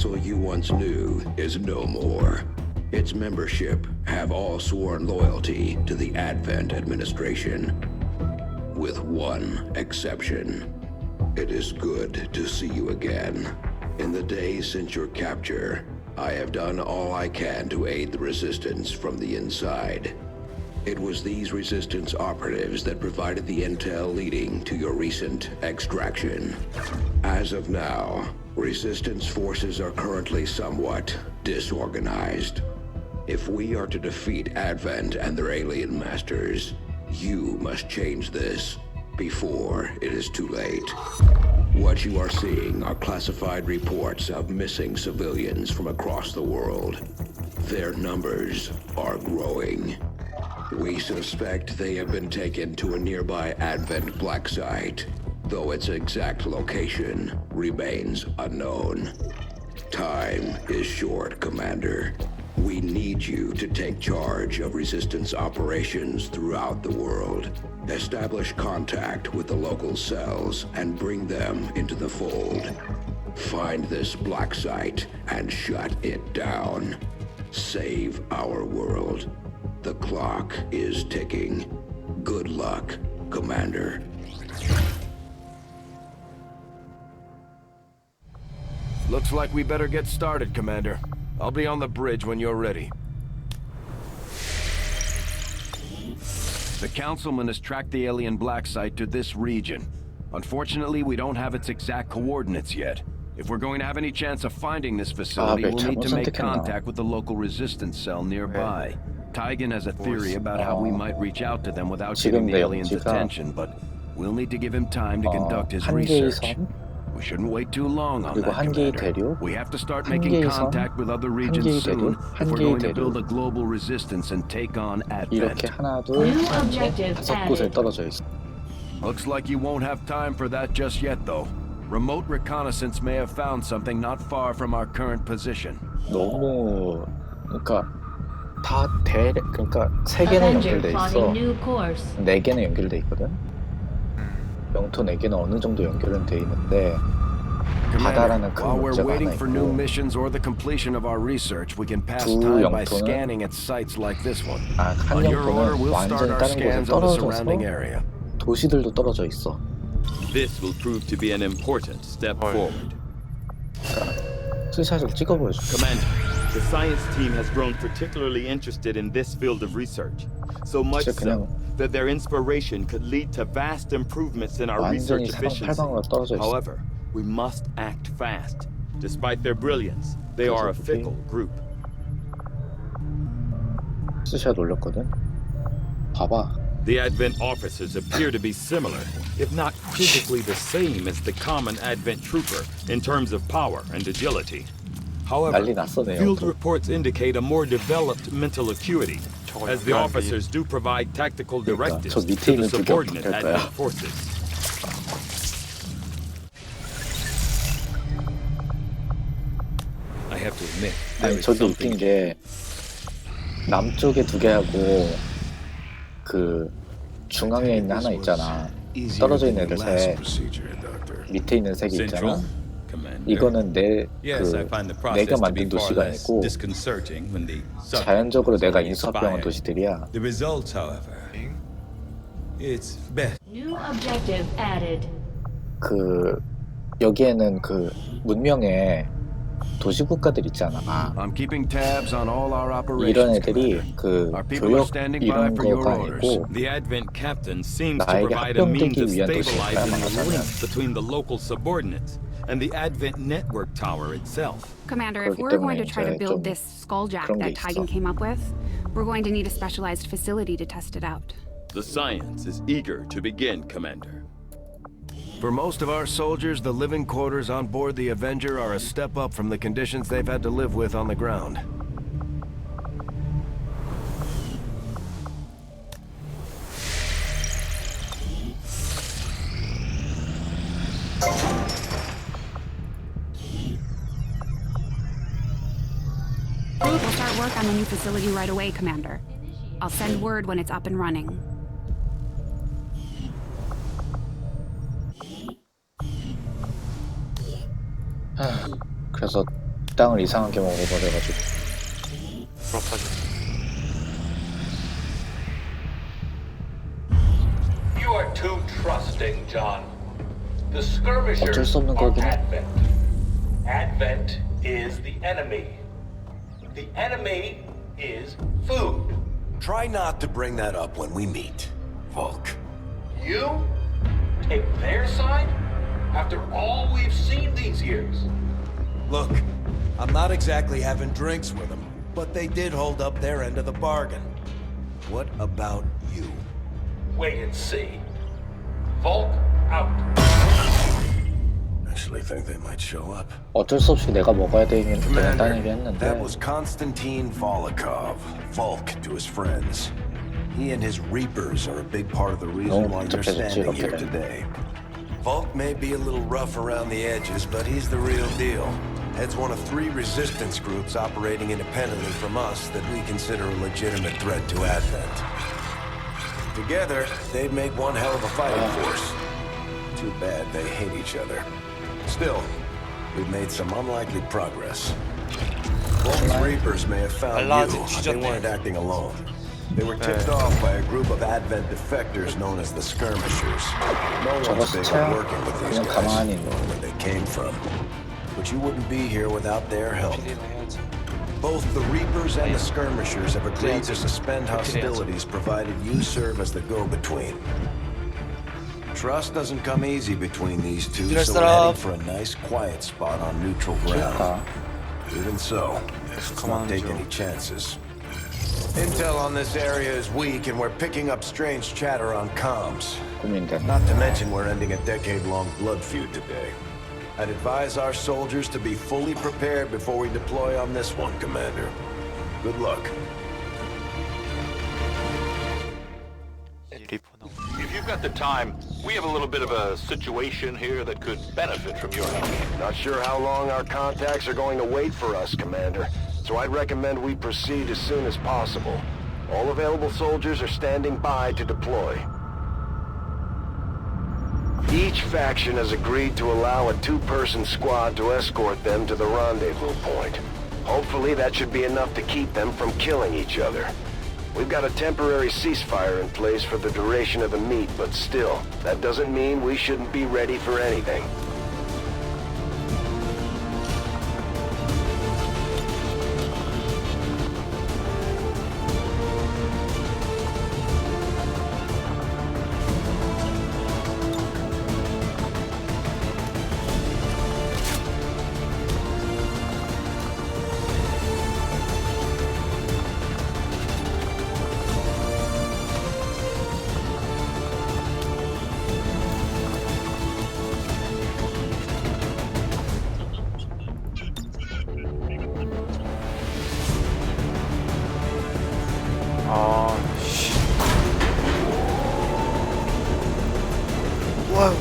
council you once knew is no more. Its membership have all sworn loyalty to the Advent administration, with one exception. It is good to see you again. In the days since your capture, I have done all I can to aid the resistance from the inside. It was these resistance operatives that provided the intel leading to your recent extraction. As of now, resistance forces are currently somewhat disorganized. If we are to defeat Advent and their alien masters, you must change this before it is too late. What you are seeing are classified reports of missing civilians from across the world. Their numbers are growing. We suspect they have been taken to a nearby Advent black site, though its exact location remains unknown. Time is short, Commander. We need you to take charge of resistance operations throughout the world. Establish contact with the local cells and bring them into the fold. Find this black site and shut it down. Save our world. The clock is ticking. Good luck, Commander. Looks like we better get started, Commander. I'll be on the bridge when you're ready. The Councilman has tracked the alien black site to this region. Unfortunately, we don't have its exact coordinates yet. If we're going to have any chance of finding this facility, we'll need to make contact with the local resistance cell nearby. Tygan has a theory about how we might reach out to them without getting the aliens' attention, but we'll need to give him time to conduct his research. We shouldn't wait too long on that, Commander. We have to start making contact with other regions soon if we're going to build a global resistance and take on Advent. 이렇게 하나, 둘, 셋, 넷, 다섯 곳에 떨어져 있어. Looks like you won't have time for that just yet, though. Remote reconnaissance may have found something not far from our current position. 너무 그러니까 그러니까 세 개는 연결돼 있어. 네 개는 연결돼 있거든. 영토 네 개는 어느 정도 연결은 돼 있는데 바다라는 큰 문제가 하나 있고 한 영토는 완전히 다른 곳에 떨어져서 도시들도 떨어져 있어. This will prove to be an important step forward. 스샷을 찍어 보여줘. Commander, the science team has grown particularly interested in this field of research. So much so that their inspiration could lead to vast improvements in our research efficiency. However, we must act fast. Despite their brilliance, they are a fickle group. 스샷 올렸거든. 봐봐. The Advent officers appear to be similar, if not physically the same as the common Advent trooper in terms of power and agility. However, field reports indicate a more developed mental acuity, as the officers do provide tactical directives to the subordinate Advent forces. I have to admit, 아니 저기 웃긴 게 남쪽에 두 개하고 그 중앙에 있는 하나 있잖아. 떨어져 있는 애들 셋, 밑에 있는 세 개 있잖아. 이거는 내가 만든 도시가 아니고 자연적으로 내가 인수합병한 도시들이야. 그 여기에는 그 문명의 도시 국가들 있잖아. 이런 애들이 그 교역 이런 거가 아니고 나에게 합병되기 위한 도시일까요? 말하자면. And the Advent network tower itself. Commander, if we're going to try to build this skulljack that Tygan came up with, we're going to need a specialized facility to test it out. The science is eager to begin, Commander. For most of our soldiers, the living quarters on board the Avenger are a step up from the conditions they've had to live with on the ground. We'll start work on the new facility right away, Commander. I'll send word when it's up and running. 그래서 식당을 이상하게 먹어버려가지고. 부럽하죠. You are too trusting, John. The skirmishers 어쩔 수 없는 are 거긴 해. Advent. Advent is the enemy. The enemy is food. Try not to bring that up when we meet, Volk. You take their side after all we've seen these years. Look, I'm not exactly having drinks with them, but they did hold up their end of the bargain. What about you? Wait and see. Volk out. Actually think they might show up. 어쩔 수 없이 내가 먹어야 되겠다는 Commander, 얘기 했는데. that was Konstantin Volokov, Volk to his friends. He and his Reapers are a big part of the reason why you're standing here today. Volk may be a little rough around the edges, but he's the real deal. Heads one of 3 resistance groups operating independently from us that we consider a legitimate threat to Advent. Together, they'd make one hell of a fighting force. Too bad they hate each other. Still, we've made some unlikely progress. Volk's Reapers may have found you, but they weren't acting alone. They were tipped off by a group of Advent defectors known as the Skirmishers. No one's big on working with these guys, knowing where they came from. But you wouldn't be here without their help. Both the Reapers and the Skirmishers have agreed to suspend hostilities provided you serve as the go-between. Trust doesn't come easy between these two, so we're heading for a nice quiet spot on neutral ground. Even so, let's not take any chances. Intel on this area is weak, and we're picking up strange chatter on comms. Not to mention we're ending a decade-long blood feud today. I'd advise our soldiers to be fully prepared before we deploy on this one, Commander. Good luck. If you've got the time, we have a little bit of a situation here that could benefit from your help. Not sure how long our contacts are going to wait for us, Commander. So I'd recommend we proceed as soon as possible. All available soldiers are standing by to deploy. Each faction has agreed to allow a 2-person squad to escort them to the rendezvous point. Hopefully that should be enough to keep them from killing each other. We've got a temporary ceasefire in place for the duration of the meet, but still, that doesn't mean we shouldn't be ready for anything.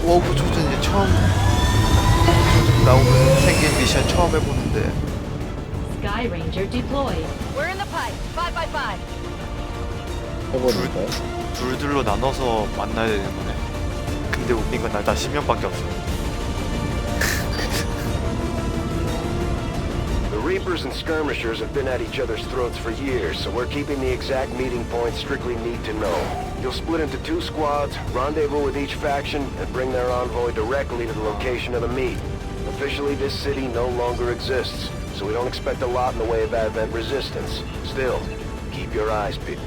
워브 조준 이제 처음 조준 나오면 생긴 미션 처음 해보는데. Sky Ranger deployed. We're in the pipe. 5x5. 해보는데. 둘둘로 나눠서 만나야 되는 거네. 근데 웃긴 건 나 10명밖에 없어. The Reapers and Skirmishers have been at each other's throats for years, so we're keeping the exact meeting points strictly need to know. You'll split into 2 squads, rendezvous with each faction, and bring their envoy directly to the location of the meet. Officially, this city no longer exists, so we don't expect a lot in the way of Advent resistance. Still, keep your eyes peeled.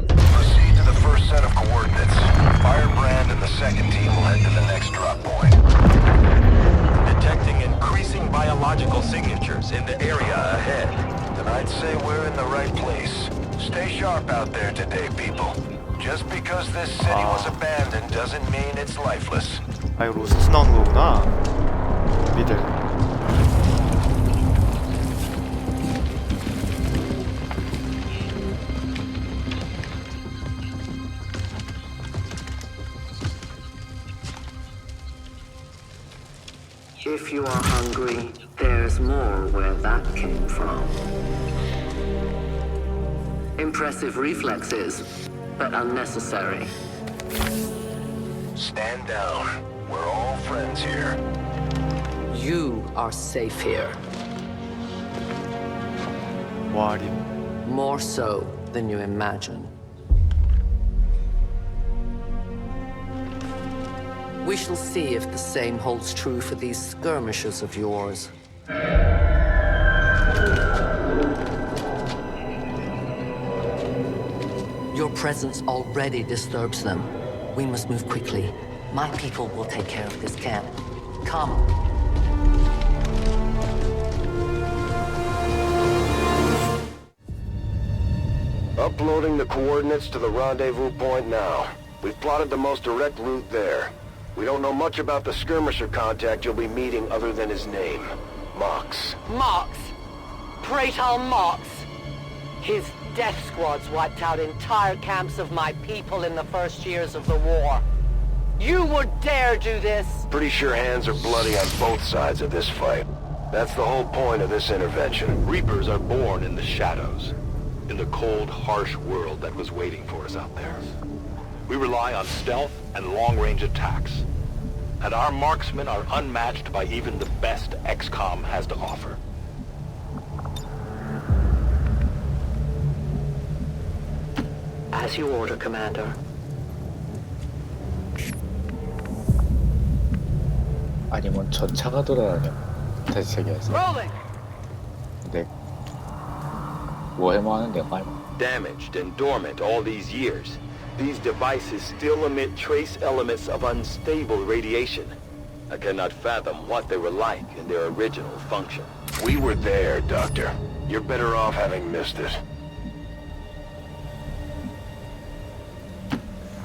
Proceed to the first set of coordinates. Firebrand and the second team will head to the next drop point. Detecting increasing biological signatures in the area ahead. Then I'd say we're in the right place. Stay sharp out there today, people. Just because this city was abandoned doesn't mean it's lifeless. 아, 이거 로스트 나오는 거구나. 미들. If you are hungry, there's more where that came from. Impressive reflexes, but unnecessary. Stand down. We're all friends here. You are safe here. 뭐하리? More so than you imagine. We shall see if the same holds true for these skirmishers of yours. Your presence already disturbs them. We must move quickly. My people will take care of this camp. Come. Uploading the coordinates to the rendezvous point now. We've plotted the most direct route there. We don't know much about the skirmisher contact you'll be meeting other than his name. Mox. Mox? Praetal Mox? His death squads wiped out entire camps of my people in the first years of the war. You would dare do this? Pretty sure hands are bloody on both sides of this fight. That's the whole point of this intervention. Reapers are born in the shadows, in the cold, harsh world that was waiting for us out there. We rely on stealth and long-range attacks, and our marksmen are unmatched by even the best XCOM has to offer. As you order, Commander. 아니면 전차가 돌아다녀 대세계에서. 근데 뭐 해모하는 내가 Damaged and dormant all these years, these devices still emit trace elements of unstable radiation. I cannot fathom what they were like in their original function. We were there, Doctor. You're better off having missed it.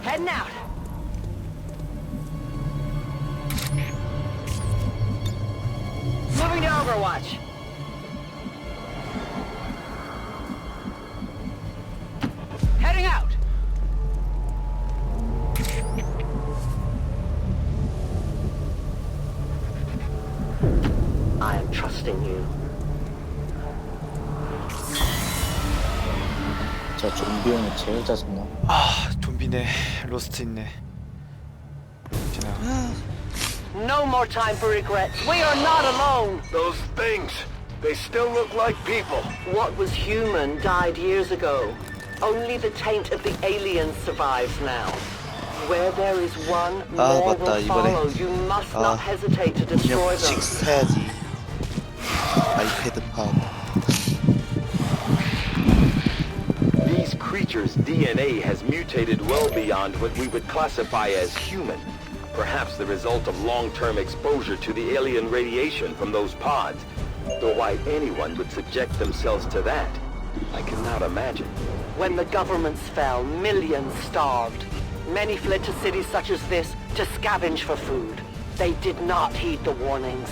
Heading out. Moving to Overwatch. Heading out. I am trusting you. 저 좀비 형이 제일 짜증나. 아, 좀비네. 로스트 있네. No more time for regrets. We are not alone. Those things, they still look like people. What was human died years ago. Only the taint of the aliens survives now. Where there is one, more will follow. You must not hesitate to destroy them. 사야지. 아이패드 판. These creatures' DNA has mutated well beyond what we would classify as human. Perhaps the result of long-term exposure to the alien radiation from those pods. Though why anyone would subject themselves to that, I cannot imagine. When the governments fell, millions starved. Many fled to cities such as this to scavenge for food. They did not heed the warnings.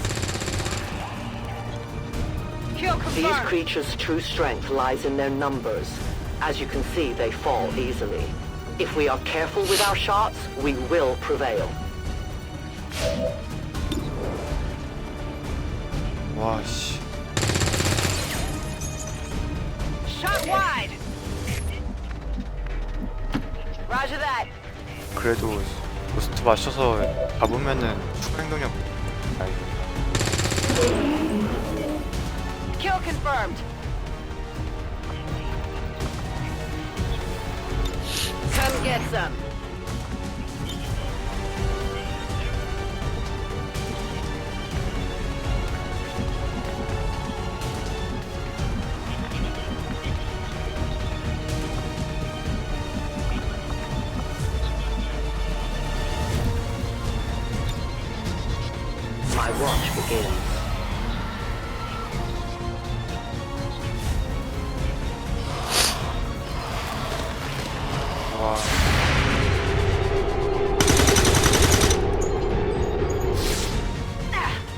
These creatures' true strength lies in their numbers. As you can see, they fall easily. If we are careful with our shots, we will prevail. 와 씨. Shot wide. Roger that. 그래도 로스트 마셔서 잡으면은 추가 행동력. Kill confirmed. Come get some. My watch begins. 와.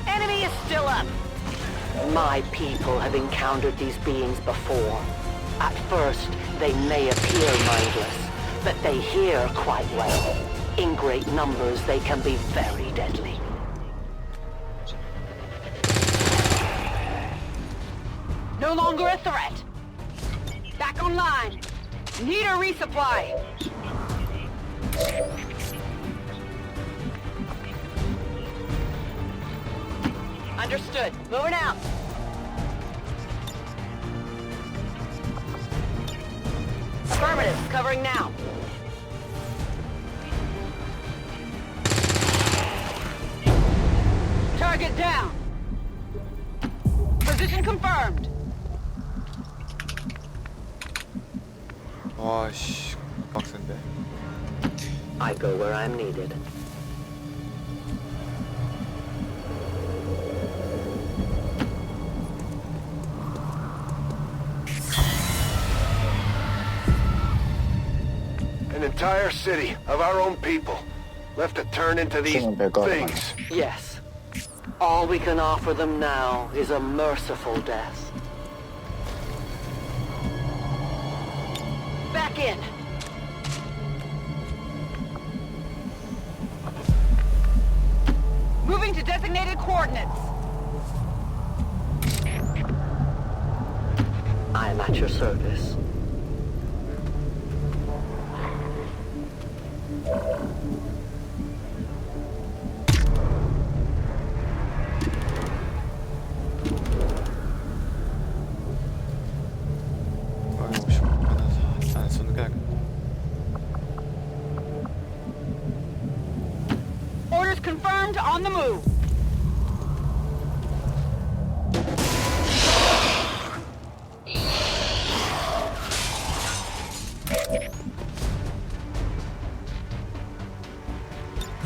Enemy is still up. My people have encountered these beings before. At first, they may appear mindless, but they hear quite well. In great numbers, they can be very deadly. No longer a threat. Back online. Need a resupply. Understood. Moving out. Affirmative. Covering now. Target down. Position confirmed. 와씨 빡센데. I go where I'm needed. An entire city of our own people left to turn into these things. Yes. All we can offer them now is a merciful death. Back in. Moving to designated coordinates. I am at your service. Orders confirmed, on the move.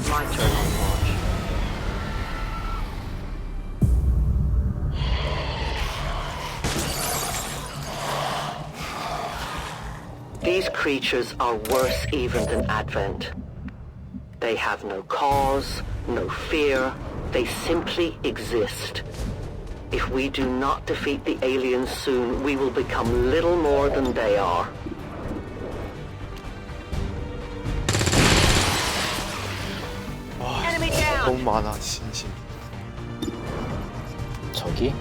My turn on watch. These creatures are worse even than Advent. They have no cause, no fear. They simply exist. If we do not defeat the aliens soon, we will become little more than they are. Enemy down. 너무 많아 진심. 저기?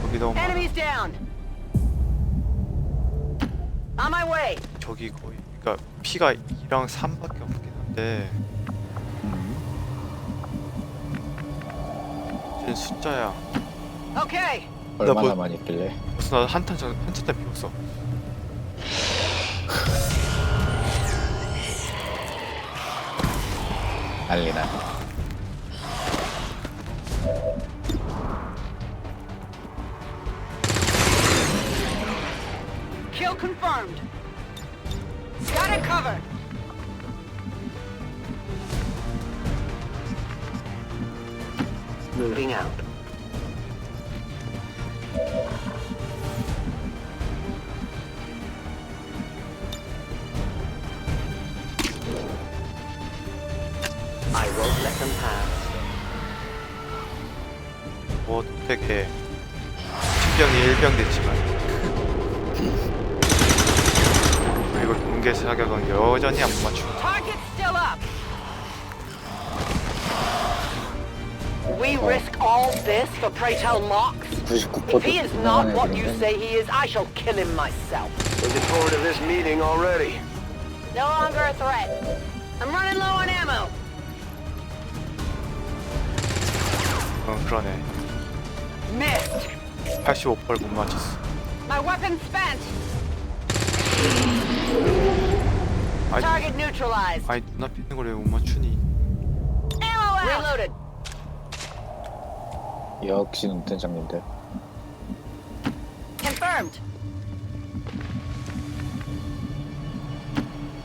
저기 너무 많아. Enemies down. On my way. 저기 거의 그러니까 피가 2랑 3밖에 없긴 한데 쟤 숫자야. Okay. 얼마나 많이 있길래? 벌써 나 한탄 때 비웠어. 난리나. Kill confirmed. Got it covered. Moving out. I won't let them pass. 뭐 되게 신병이 1병 됐지만 그리고 공개 사격은 여전히 안 맞추고. Target still up. We risk all this for pray tell Mox? If he is not what you say he is, I shall kill him myself. Looking forward to this meeting already. No longer a threat. I'm running low on ammo. 그러네. Missed. 85% 못 맞췄어. My weapon spent. 아이, Target neutralized. 아이 눈앞에 있는 걸 왜 못 맞추니? Ammo out. Reloaded. 역시 눈대장님들. Confirmed.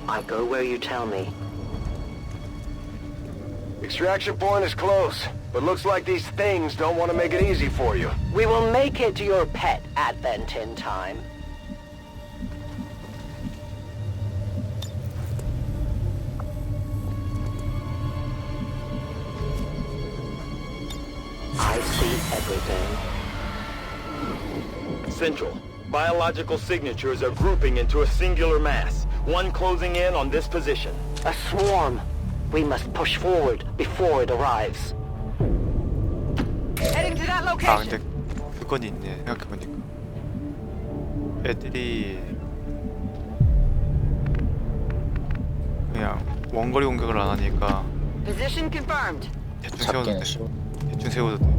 I go where you tell me. Extraction point is close, but looks like these things don't want to make it easy for you. We will make it to your pet Advent in time. I see everything. Central. Biological signatures are grouping into a singular mass. One closing in on this position. A swarm. We must push forward before it arrives. Heading to that 아 location. 근데 그건 있네 생각해보니까 애들이 그냥 원거리 공격을 안 하니까 Position confirmed. 대충 세워도 돼. 쉬워. 대충 세워도 돼.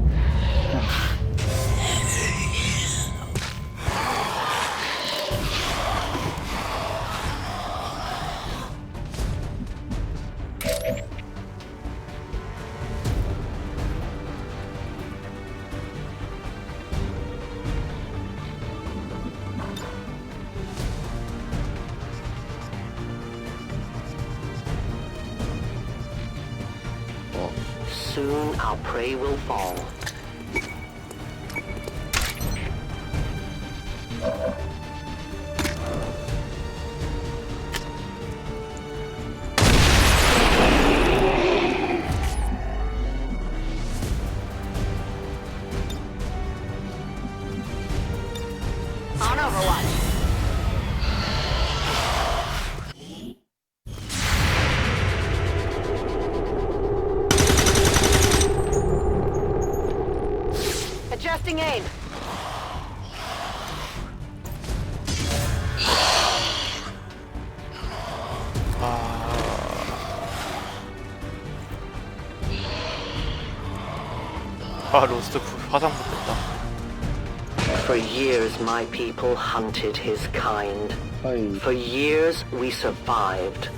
Soon our prey will fall. On Overwatch. Adjusting aim. 로스트 화상 붙었다. For years, my people hunted his kind. For years, we survived.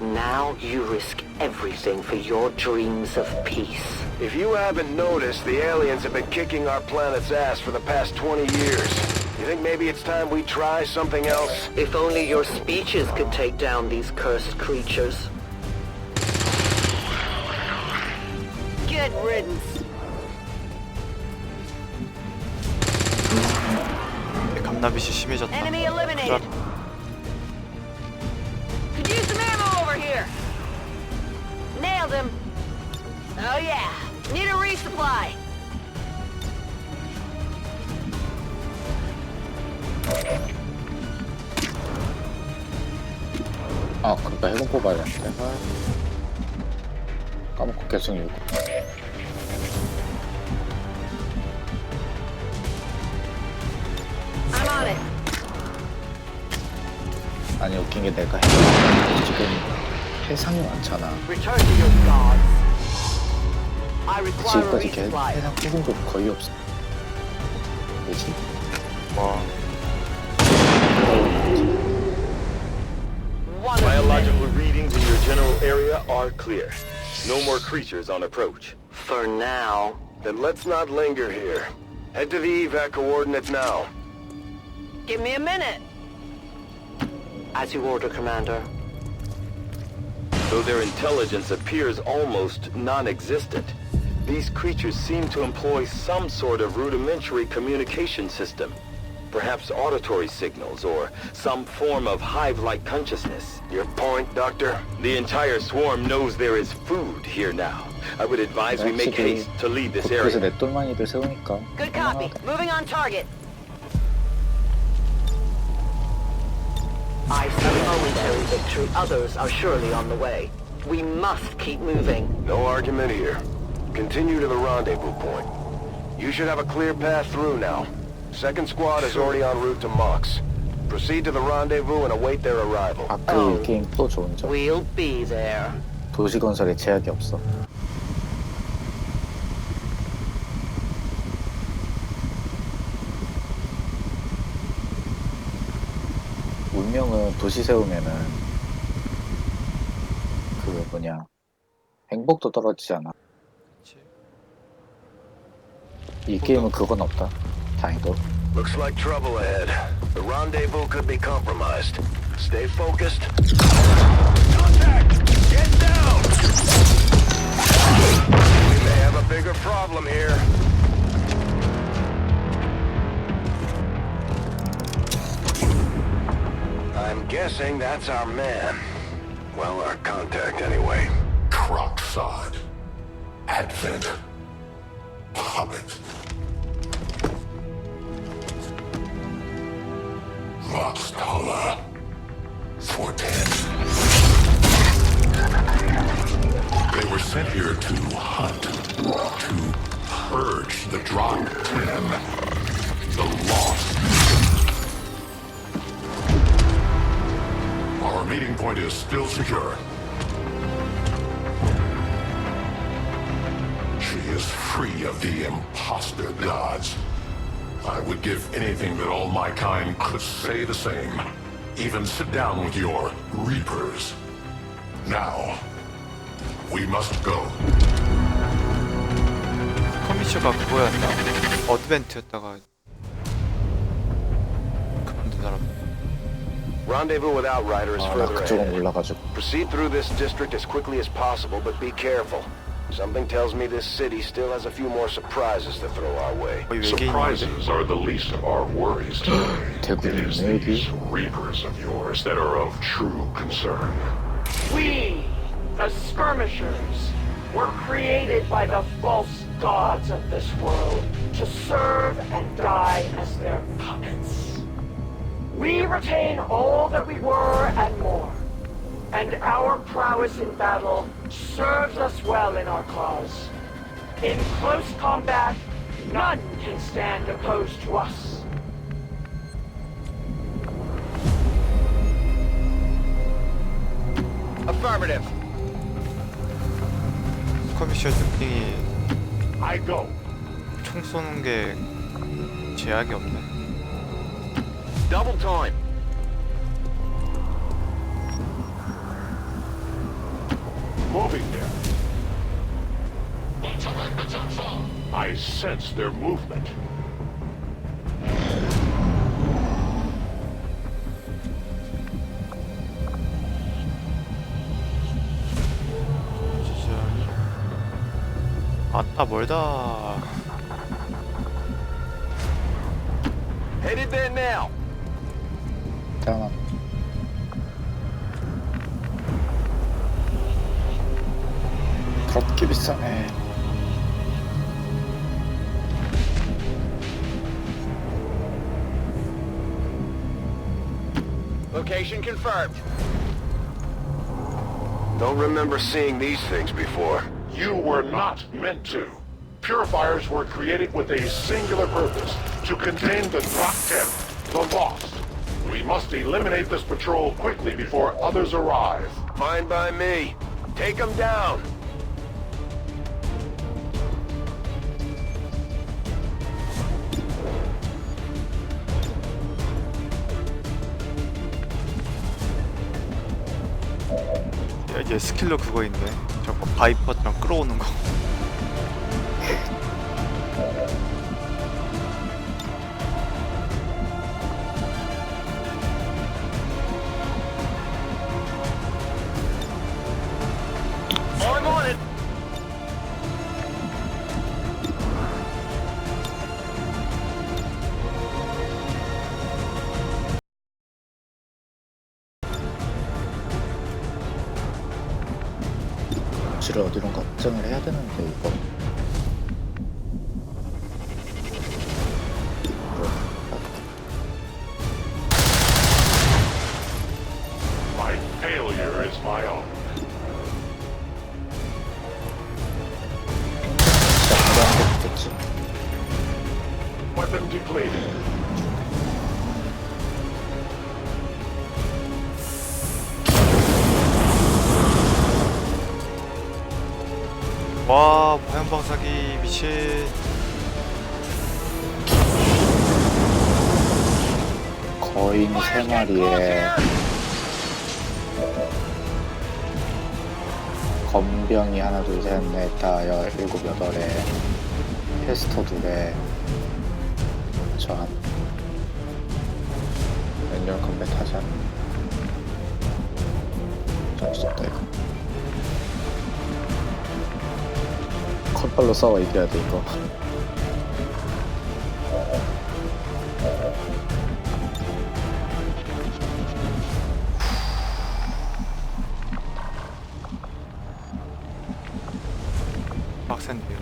Now you risk everything for your dreams of peace. If you haven't noticed, the aliens have been kicking our planet's ass for the past 20 years. You think maybe it's time we try something else? If only your speeches could take down these cursed creatures. Good riddance. 감나빛이 심해졌다. Enemy eliminated. Could use some ammo over here. Nailed him. Oh yeah. Need a resupply. 그러니까 해군 뽑아야 되는데. 까먹고 계속 읽고. I'm on it. 아니 웃긴 게 내가 지금 해상이 많잖아. Return to your gods. I require a 지금까지 resupply. 해상 해군도 거의 없어. 왜지? Biological readings in your general area are clear. No more creatures on approach. For now. Then let's not linger here. Head to the evac coordinates now. Give me a minute. As you order, Commander. Though their intelligence appears almost non-existent, these creatures seem to employ some sort of rudimentary communication system. Perhaps auditory signals or some form of hive-like consciousness. Your point, Doctor? The entire swarm knows there is food here now. I would advise we make haste to leave this 그래서 area. 맷돌만이들 세우니까. Good copy. Moving on target. I see a momentary victory. Others are surely on the way. We must keep moving. No argument here. Continue to the rendezvous point. You should have a clear path through now. Second squad is already en route to Mox. Proceed to the rendezvous and await their arrival. 이 게임 또 좋은 점. We'll be there. 도시 건설에 제약이 없어. 운명은 도시 세우면은 그 뭐냐 행복도 떨어지지 않아. 이 게임은 그건 없다. 다행히도. Looks like trouble ahead. The rendezvous could be compromised. Stay focused. Contact! Get down! We may have a bigger problem here. I'm guessing that's our man. Well, our contact anyway. Crocksod. Advent. Puppet. Roxtala. Forten. They were sent here to hunt, to purge the Drop 10, the Lost. Our meeting point is still secure. is free of the imposter gods. I would give anything that all my kind could say the same. Even sit down with your reapers. Now, we must go. 스커미셔가 그거였나? 어드벤트였다가 그만둔 사람. Rendezvous with Outrider is further 그쪽은 ahead. 몰라가지고. Proceed through this district as quickly as possible, but be careful. Something tells me this city still has a few more surprises to throw our way. Surprises are the least of our worries today. It is these reapers of yours that are of true concern. We, the skirmishers, were created by the false gods of this world to serve and die as their puppets. We retain all that we were and more, and our prowess in battle serves us well in our cause. In close combat, none can stand opposed to us. Affirmative. 스커미셔 특징이 I go. 총 쏘는 게 제약이 없네. Double time. Moving there. I sense their movement. 아따 멀다. Headed there now. 잠깐만. 그렇게 비싸네. Location confirmed. Don't remember seeing these things before. You were not meant to. Purifiers were created with a singular purpose, to contain the Drop 10, the Lost. We must eliminate this patrol quickly before others arrive. Fine by me. Take them down. 야, 이제 스킬러 그거 있네. 저거 바이퍼랑 끌어오는 거. I'm on it. 위치를 어디론가 확정을 해야 되는데 이거. My failure is my own. Weapon depleted. 와, 모양방사기 미친. 거인 3마리에 검병이 하나 둘 셋 넷 다 17, 8에 테스터 2개 저한 랜전 컴뱃 하자. 정신없다 이거. 컷발로 싸워 이겨야 돼 이거. 빡센데요.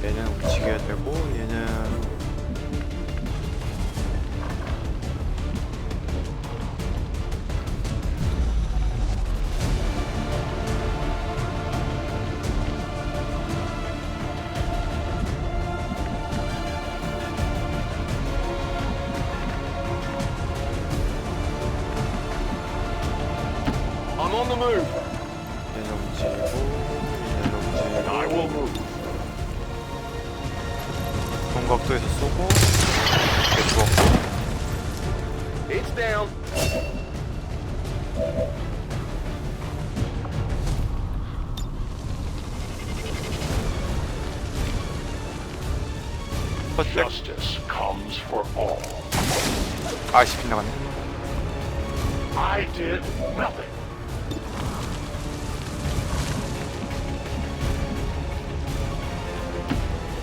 얘는 움직여야 되고 얘는 will move. 좋은 각도에서 쏘고 이렇게 죽었고. It's down. Justice comes for all. 아이씨 빗나갔네. I did nothing.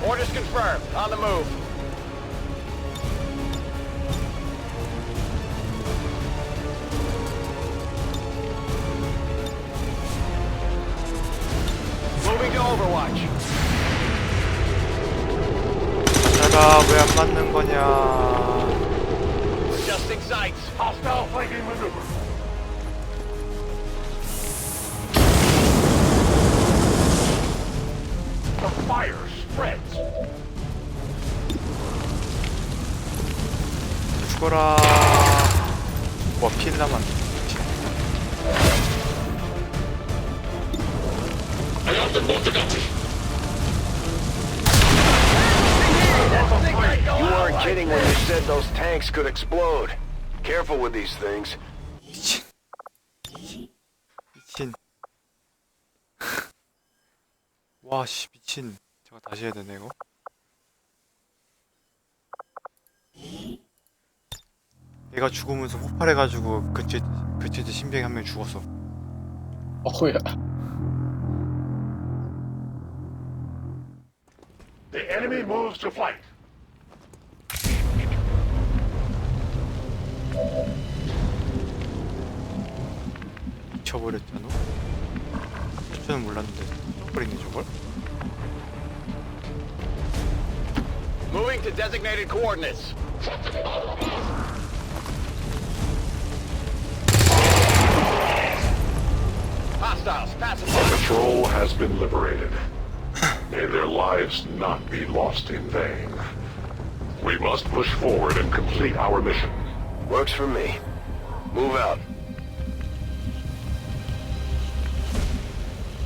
Orders confirmed. On the move. Moving to Overwatch. 자가 왜 안 맞는 거냐? Adjusting sights. Hostile flanking maneuver. The fire spreads. 죽어라. 와 필라만. You weren't kidding when you said those tanks could explode. Careful with these things. 미친. 와 씨 미친. 제가 다시 해야 되네 이거. 얘가 죽으면서 폭발해가지고 그때 신병이 한 명 죽었어. 어후야. The enemy moves to flight. 미쳐버렸잖아. 저는 몰랐는데 버리네 저걸. Moving to designated coordinates. Hostiles, pacified. The patrol has been liberated. May their lives not be lost in vain. We must push forward and complete our mission. Works for me. Move out.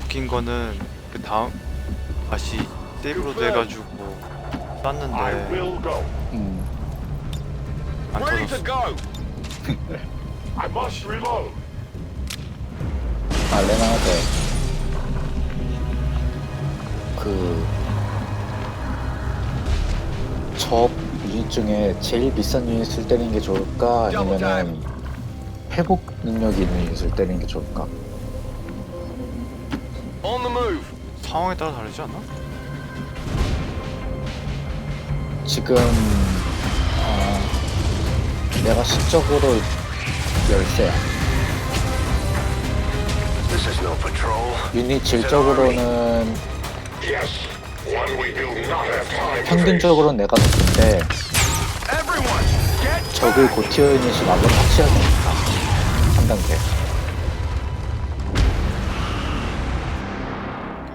웃긴 거는 그 다음 다시 세이브로 돼가지고 I 쐈는데 will go. 안 Ready to 터졌어. go. I must reload. 알레나한테 저 유닛 중에 제일 비싼 유닛을 때리는 게 좋을까? 아니면은 회복 능력이 있는 유닛을 때리는 게 좋을까? On the move. 상황에 따라 다르지 않나? 지금 내가 시적으로 열쇠야. This is no patrol. 유닛 질적으로는 Yes. One we do not have time to 평균적으로는 내가 높은데 Everyone, get 적을 고티어 유닛이 나보다 확실하게 높다. 3단계.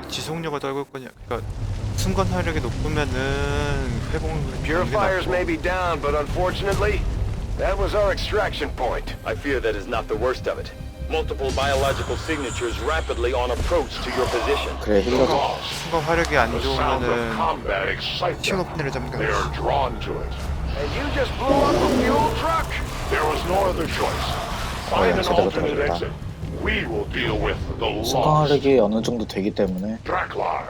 지속력을 떨굴 거냐? 그러니까 순간 화력이 높으면은 회복력이 Purifiers may be down, but unfortunately, that was our extraction point. I fear that is not the worst of it. Multiple biological signatures rapidly on approach to your position. 그래 힐러도 순간 화력이 안 The sound of 좋으면은 combat excites 치료 them. 높은 애를 잡는 They 거야. are drawn to it. And you just blew up a fuel truck? There was no other choice. Find an 제대로 alternate 들어갔다. exit. We will deal with the lost. 순간화력이 어느 정도 되기 때문에 Draklar,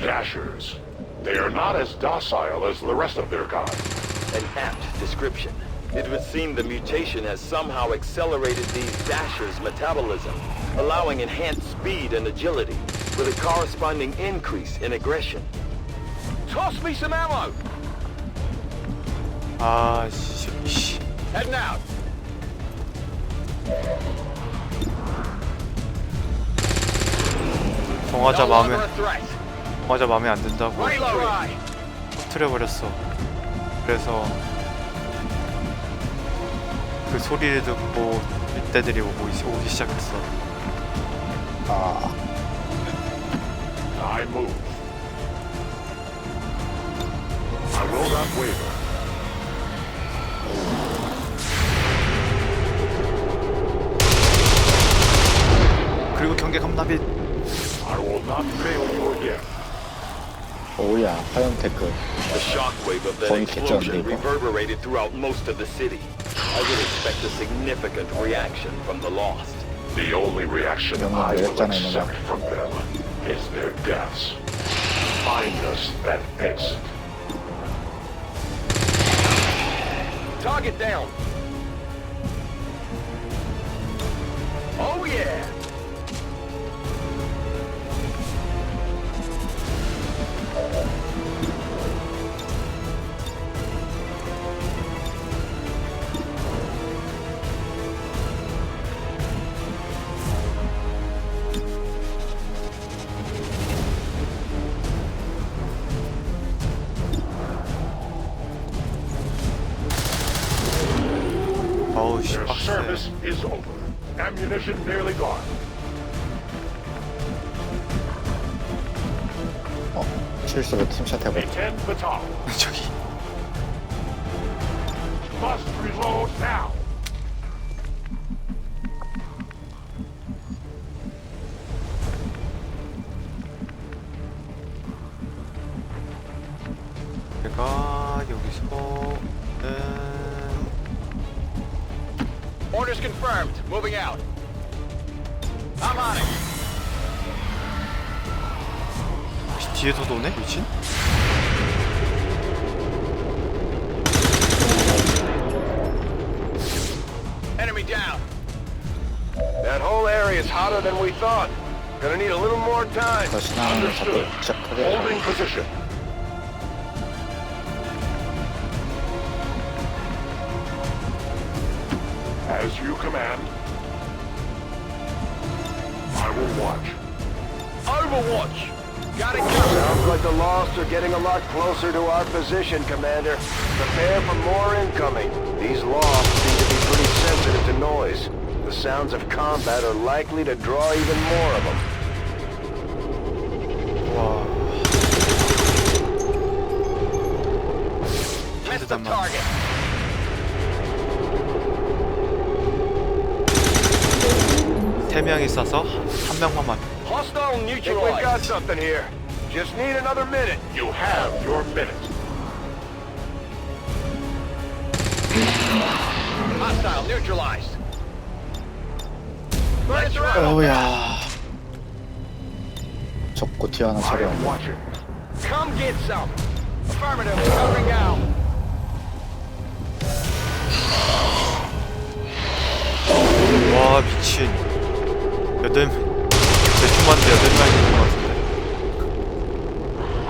Dashers. They are not as docile as the rest of their kind. An apt description. It would seem the mutation has somehow accelerated these Dashers' metabolism, allowing enhanced speed and agility, with a corresponding increase in aggression. toss me some ammo. 아 씨. Heading out. 동화자 No 마음에 longer a threat. 동화자 마음에 안 든다고 Reloading. 터뜨려 버렸어. 그래서 그 소리를 듣고 이때들이 오기 시작했어. I move. I will not waver. 그리고 경계 감나빛. I will not fail you again. 오야, 화염 테크. The shockwave of that explosion reverberated throughout most of the city. I would expect a significant reaction from the lost. The only reaction I will accept from them is their deaths. Find us that exit. Target down. Oh yeah. 어우 씨 Their 빡세. service is over. Ammunition nearly gone. 실수로 팀샷 해버렸다. Attend the top. 저기 Must reload now. 제가 여기서는 Orders confirmed. Moving out. I'm on it. 뒤에서도 오네 미친. Enemy down. That whole area is hotter than we thought. Gonna need a little more time. 다시 나오면 자꾸 시작하게. Holding position. As you command. I will watch. Overwatch. Got it covered. Sounds like the Lost are getting a lot closer to our position, Commander. Prepare for more incoming. These Lost seem to be pretty sensitive to noise. The sounds of combat are likely to draw even more of them. 와. Missed the target. 세 명이 있어서 한 명만 맞. Hostile Think we've got neutralized. something here. Just need another minute. You have your minute. Hostile neutralized. Let's run. 어우야. 적고 티 하나 I 처리하고. am watching. Come get some. Affirmative. Covering out. 와 미친. 대충 맞는데 8마리 있는 것 같은데. I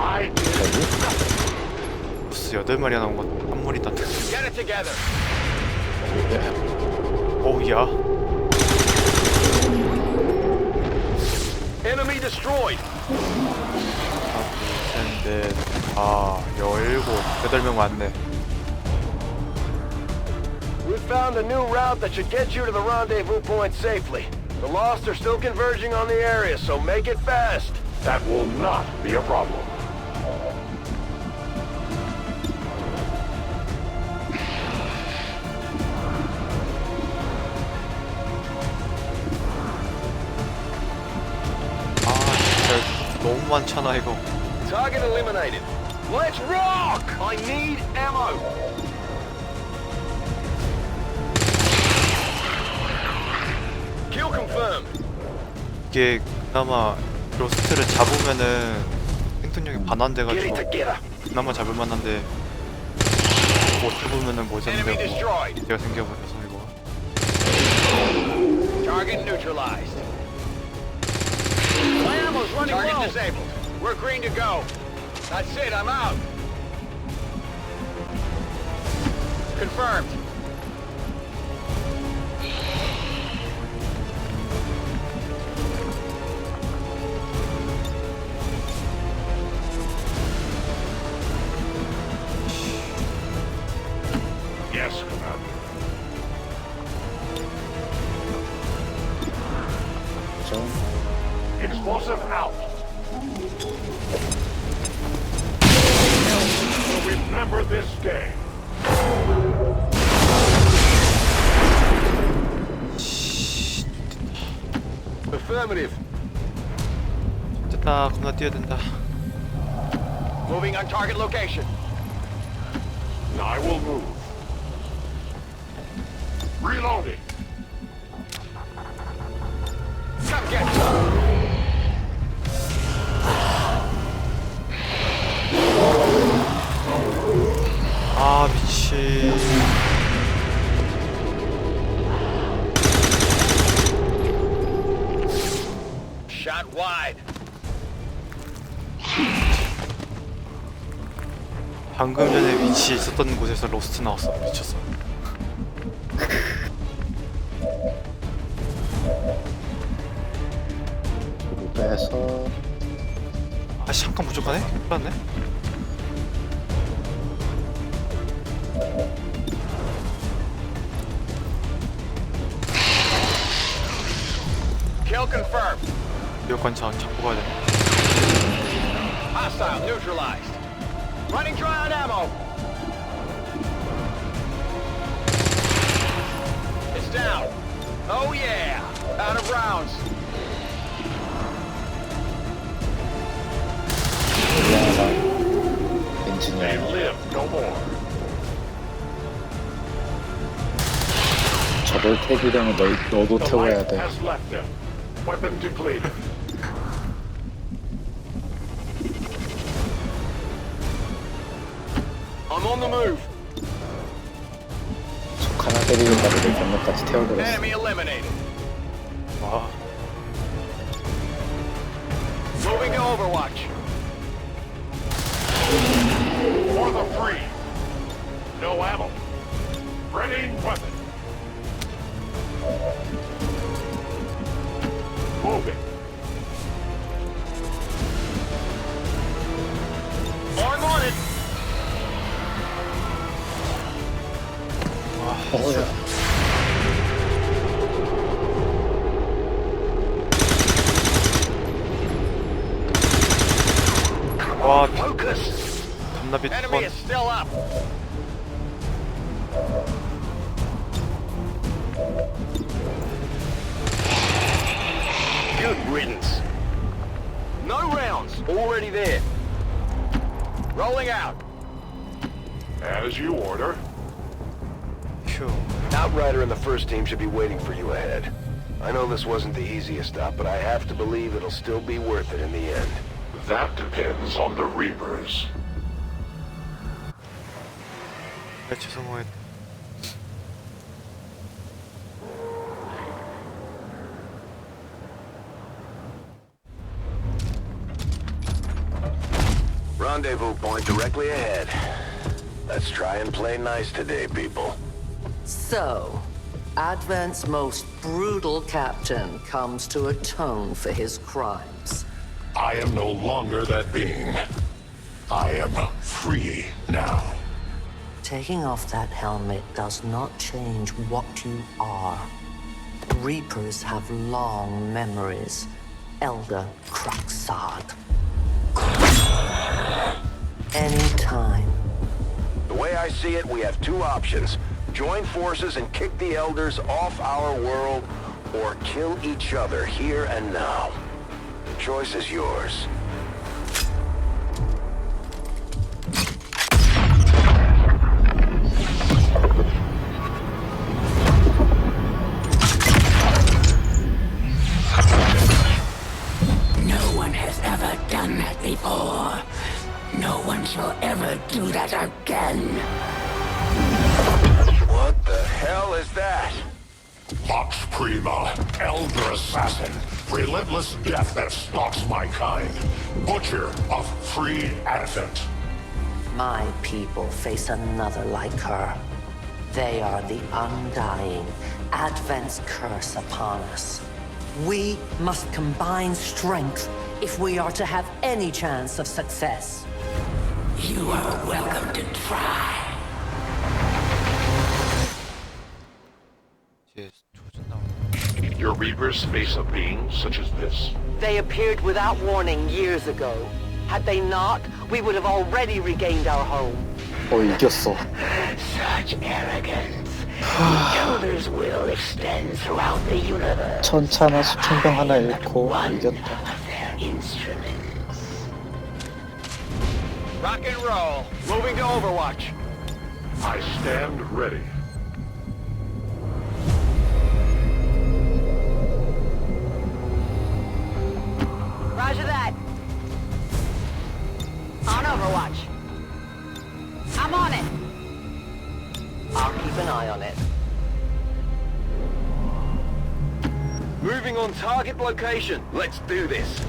무슨 8마리가 나온 거 한 무리 딴데. Get it together. 오우야. Enemy destroyed. 하나 둘 셋 넷 8명 왔네. We found a new route that should get you to the rendezvous point safely. The Lost are still converging on the area, so make it fast. That will not be a problem. 진짜 너무 많잖아 이거. Target eliminated. Let's rock! I need ammo. Kill confirmed. 이게 그나마 로스트를 잡으면은 생존력이 반환돼가지고 그나마 잡을만한데 못 잡으면은 못 잡는 게 문제가 생겨버려서 이거. Target neutralized. My ammo's running low. Target disabled. We're green to go. That's it. I'm out. Confirmed. Yes, Commander. Explosive out. Remember this day. Affirmative. 됐다. 겁나 뛰어야 된다. Moving on target location. I will move. Reloading. Come get some. 아 미친. Shot wide. 방금 전에 위치에 있었던 곳에서 로스트 나왔어. 미쳤어. 빼서 아 잠깐 부족하네? 몰랐네. Kill confirmed. 여권장 잡고 가야 돼. Hostile neutralized. Running dry on ammo. It's down. Oh yeah. Out of rounds. They live no more. 저걸 태기려면 너도 The 태워야 light 돼. has left them. Weapon depleted. I'm on the move. 적 하나 때리려다가 내 병력까지 태워버렸어. Enemy eliminated. 와. Moving to Overwatch. For the free. No ammo. Ready weapon. Moving. Arm on it. 어우야. 와 Focus. 감나비 두 Enemy 번. is still up. Good riddance. No rounds. Already there. Rolling out. As you order. 휴. Outrider and the first team should be waiting for you ahead. I know this wasn't the easiest stop, but I have to believe it'll still be worth it in the end. That depends on the Reapers. 아, 죄송해요. Rendezvous point directly ahead. Let's try and play nice today, people. So, Advent's most brutal captain comes to atone for his crimes. I am no longer that being. I am free now. Taking off that helmet does not change what you are. Reapers have long memories. Elder Craxard. Anytime. The way I see it, we have two options. Join forces and kick the Elders off our world, or kill each other here and now. The choice is yours. No one has ever done that before. No one shall ever do that again. What the hell is that? Vox Prima, Elder Assassin, relentless death that stalks my kind, Butcher of Free Advent. My people face another like her. They are the undying, Advent's curse upon us. We must combine strength if we are to have any chance of success. You are welcome to try. Your Reapers face a being such as this? They appeared without warning years ago. Had they not, we would have already regained our home. 이겼어. Such arrogance. The Elder's will extends throughout the universe. 천차나 수천병 하나 잃고 이겼다. Of their instruments. Rock and roll. Moving to Overwatch. I stand ready. Roger that. On Overwatch. I'm on it. I'll keep an eye on it. Moving on target location. Let's do this.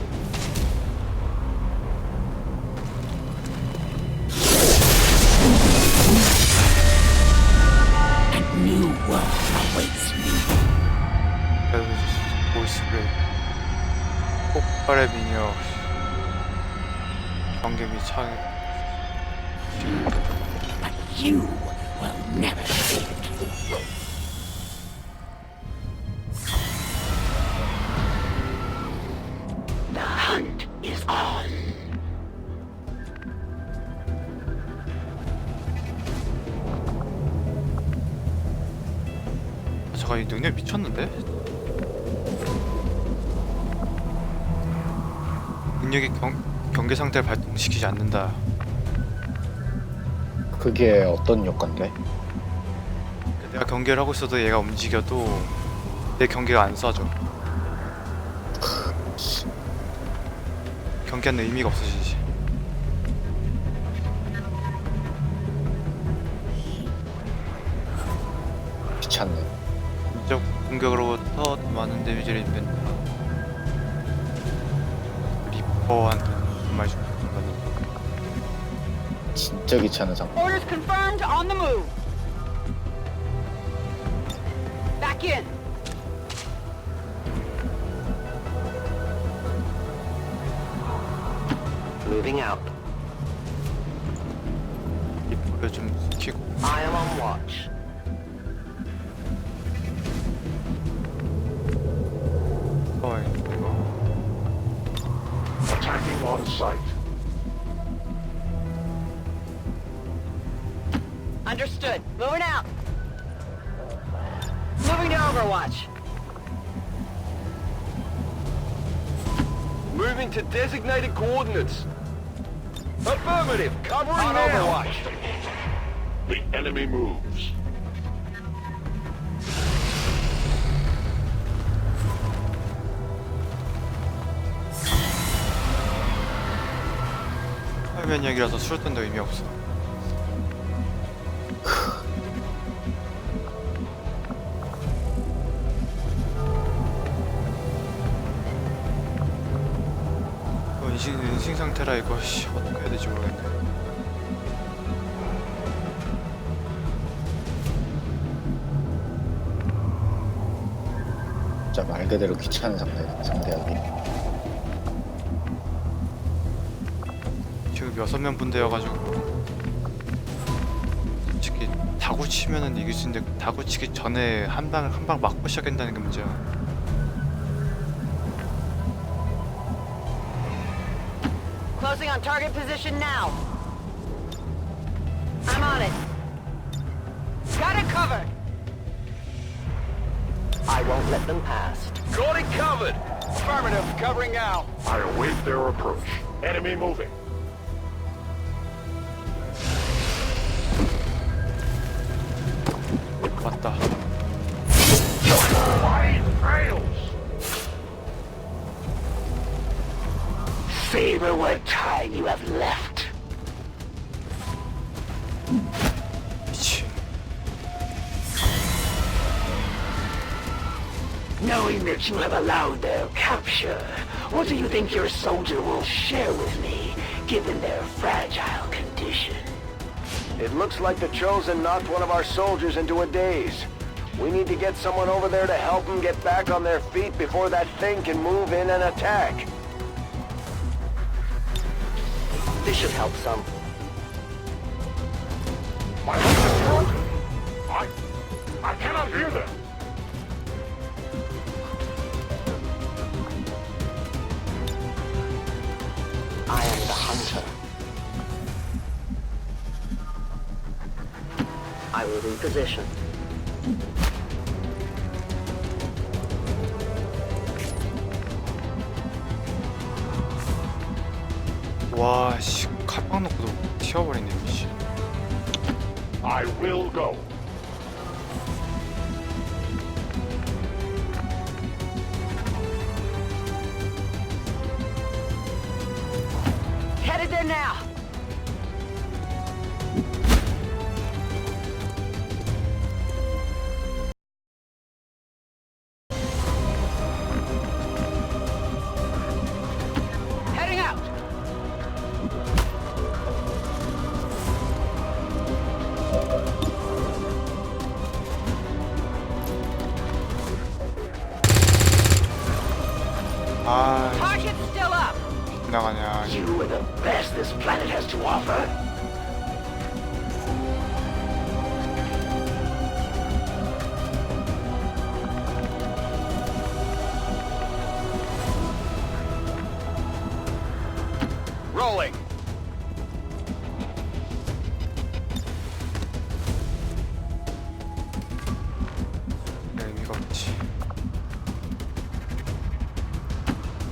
A new world awaits me. 모습에 폭발의 미녀 경계미 창. But you will never see it. The hunt is on. 잠깐 이 능력 미쳤는데? 능력이 경계 상태를 발동시키지 않는다. 그게 어떤 효과인데? 내가 경계를 하고 있어도 얘가 움직여도 내 경계가 안 쏴져. 경계하는 의미가 없어지지. 귀찮네. 적 공격으로부터 더 많은 데미지를 입는다. 리퍼한테 정말 중요한 진짜 귀찮은 장면. Orders confirmed. On the move. Back in. Moving out. 리퍼를 좀 시키고. I am on watch. Attacking on sight. Understood. Moving out. Moving to Overwatch. Moving to designated coordinates. Affirmative. Covering On now. Overwatch. The enemy moves. 화면 이야기라서 수류탄도 의미 없어. 인식 상태라 이거 어떻게 해야 될지 모르겠네. 진짜 말 그대로 귀찮은 상대하기. 지금 6명 분대여가지고 솔직히 다구 치면은 이길 수 있는데 다구 치기 전에 한 방 맞고 시작한다는 게 문제야. Closing on target position now. I'm on it. Got it covered. I won't let them pass. Got it covered. Affirmative. Covering now. I await their approach. Enemy moving. 맞다. Wide rails. Savor what time you have left. 미치. Knowing that you have allowed their capture, what do you think your soldier will share with me, given their fragile condition? It looks like the Chosen knocked one of our soldiers into a daze. We need to get someone over there to help them get back on their feet before that thing can move in and attack. This should help some. My lips are broken. I cannot hear them. I am the hunter. I will reposition. 와, 씨, 칼빵 놓고도 튀어버리네, 미친. I will go. Headed there now. Heading out. 아, Target still up. 나가냐. You are the best this planet has to offer. Rolling. 의미가 없지.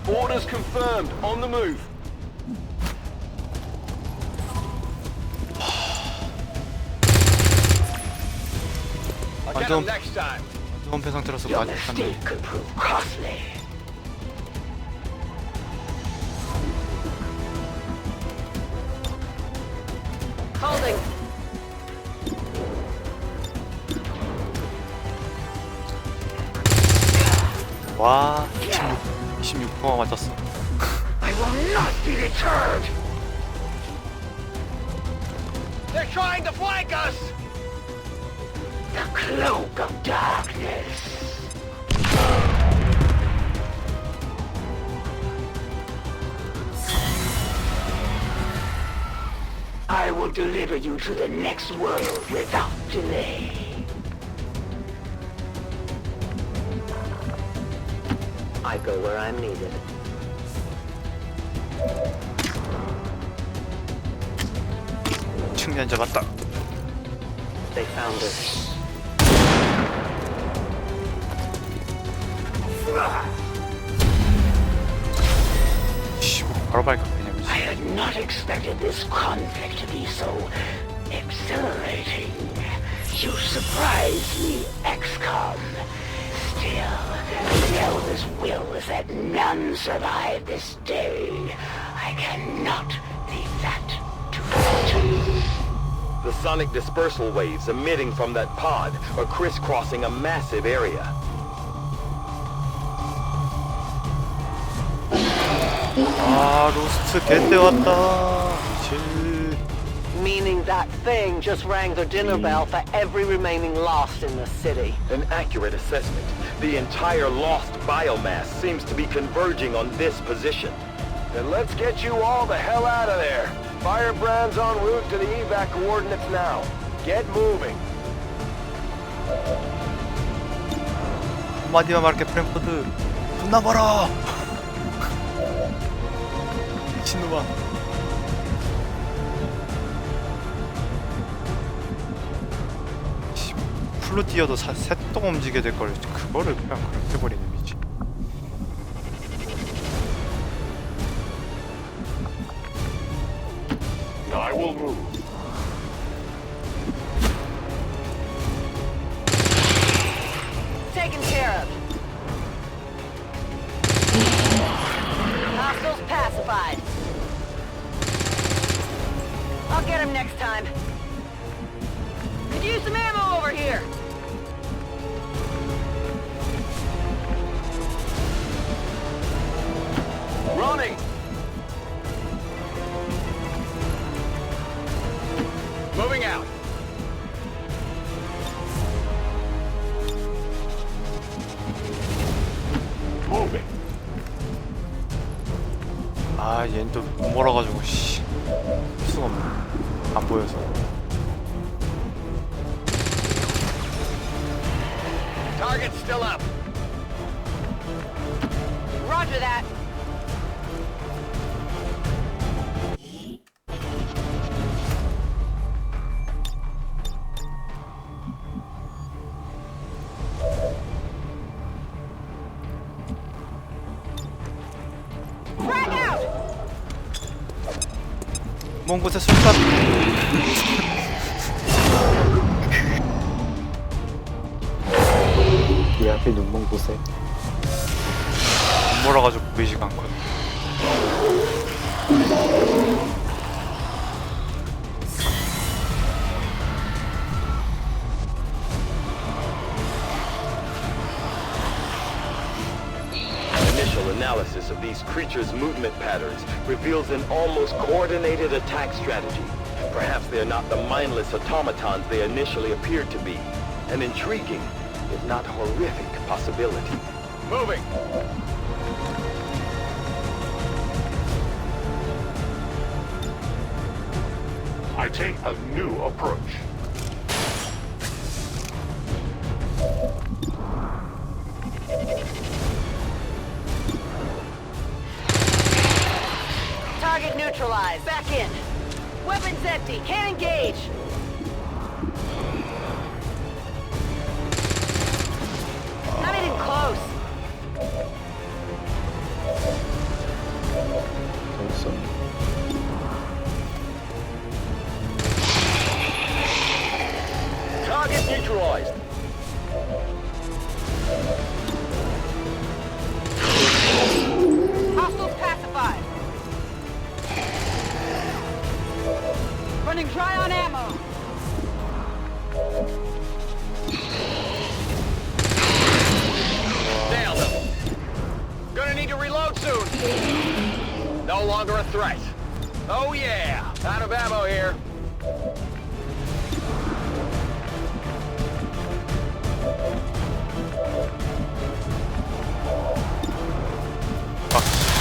Orders confirmed. On the move. I'll get them next time. 원패 상태로서 Your 맞았는데. mistake could prove costly. Holding. 와, 26%가 맞았어. I will not be deterred. They're trying to flank us. The cloak of darkness. I will deliver you to the next world without delay. I go where I'm needed. 측면 잡았다. They found us. 씨, 바로 발각되냐, 미친. I had not expected this conflict to be so exhilarating. You surprised me, XCOM. Still, the Elder's will is that none survive this day. I cannot leave that to fortune. The sonic dispersal waves emitting from that pod are crisscrossing a massive area. 아, 로스트 개떼 왔다. 미친. Meaning that thing just rang the dinner bell for every remaining lost in the city. An accurate assessment. The entire lost biomass seems to be converging on this position. Then let's get you all the hell out of there. Firebrand's en route to the evac coordinates now. Get moving. 한마디만 말할게, 프랭포드. 존나 멀어. 미친놈아. 풀로 뛰어도 새똥 움직이게 될걸. 그거를 그냥 그렇게 해버리네, 미친. I will move. Taken care of. Hostiles pacified. I'll get him next time. Could use some ammo over here. Running. Moving out. Moving. 아, 얘는 또 못 몰아가지고 씨. 수가 없네. 안 보여서. Target still up. Roger that. Frag out! 먼 곳에 술탄. 이 앞에 눈먼 곳에 안 몰아가지고 보이지가 않거든. Initial analysis of these creatures' movement patterns reveals an almost coordinated attack strategy. Perhaps they are not the mindless automatons they initially appeared to be. An intriguing, if not horrific, possibility. Moving! I take a new approach. Target neutralized. Back in. Weapons empty. Can't engage. Not even close. 됐어. Target neutralized. Hostiles pacified. Running dry on ammo. Down. Gonna need to reload soon. No longer a threat. Oh yeah, out of ammo here.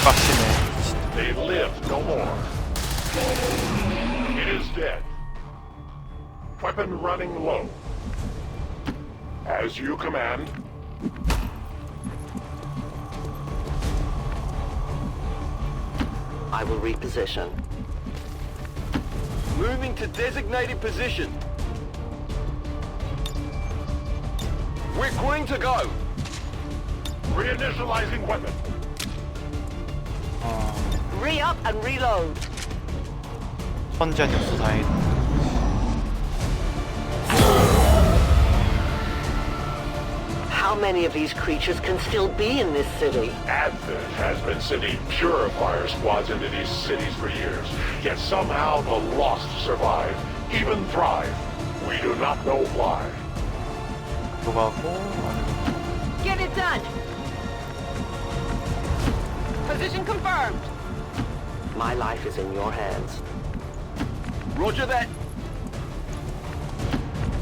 빡치네. They live no more. It is dead. Weapon running low. As you command. I will reposition. Moving to designated position. We're going to go. Reinitializing weapon. Re-up and reload. 선제한 역수 다행이다. How many of these creatures can still be in this city? Advent has been sending purifier squads into these cities for years, yet somehow the lost survive, even thrive. We do not know why. 들어가고 Get it done. Position confirmed. My life is in your hands. Roger that.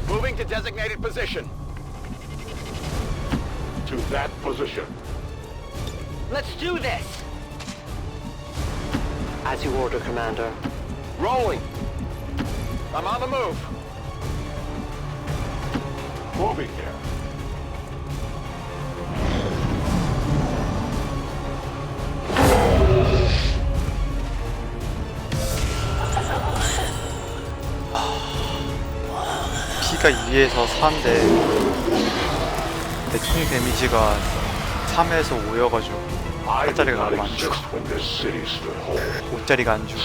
Moving to designated position. To that position. Let's do this. As you order, Commander. Rolling. I'm on the move. Moving here. 피가 2에서 4인데 내 총 데미지가 3에서 5여가지고 8짜리가 너무 안 죽어. 5짜리가 안 죽어.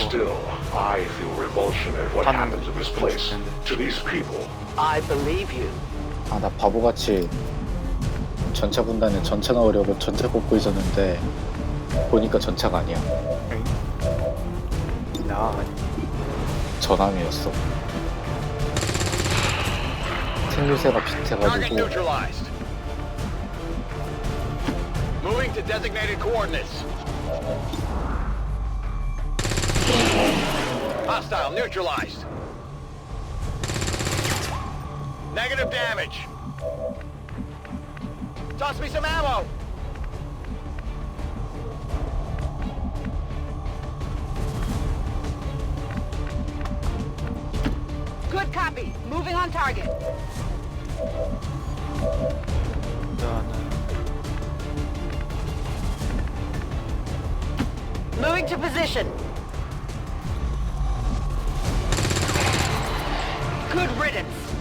I believe you. 아, 나 바보같이 전차 분단에 전차 나오려고 전차 뽑고 있었는데 보니까 전차가 아니야. 나 전함이었어. 생유세가 비슷해가지고 Moving to designated coordinates. Hostile neutralized. Negative damage. Toss me some ammo. Good copy. Moving on target. Moving to position. Good riddance.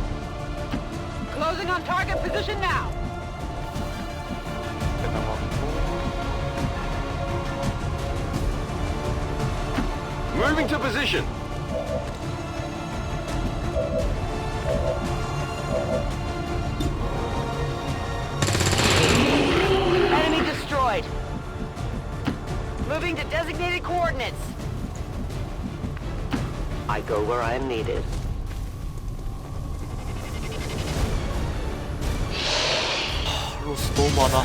Closing on target position now. Moving to position. Enemy destroyed. Moving to designated coordinates. I go where I am needed. 로스 너무 많아.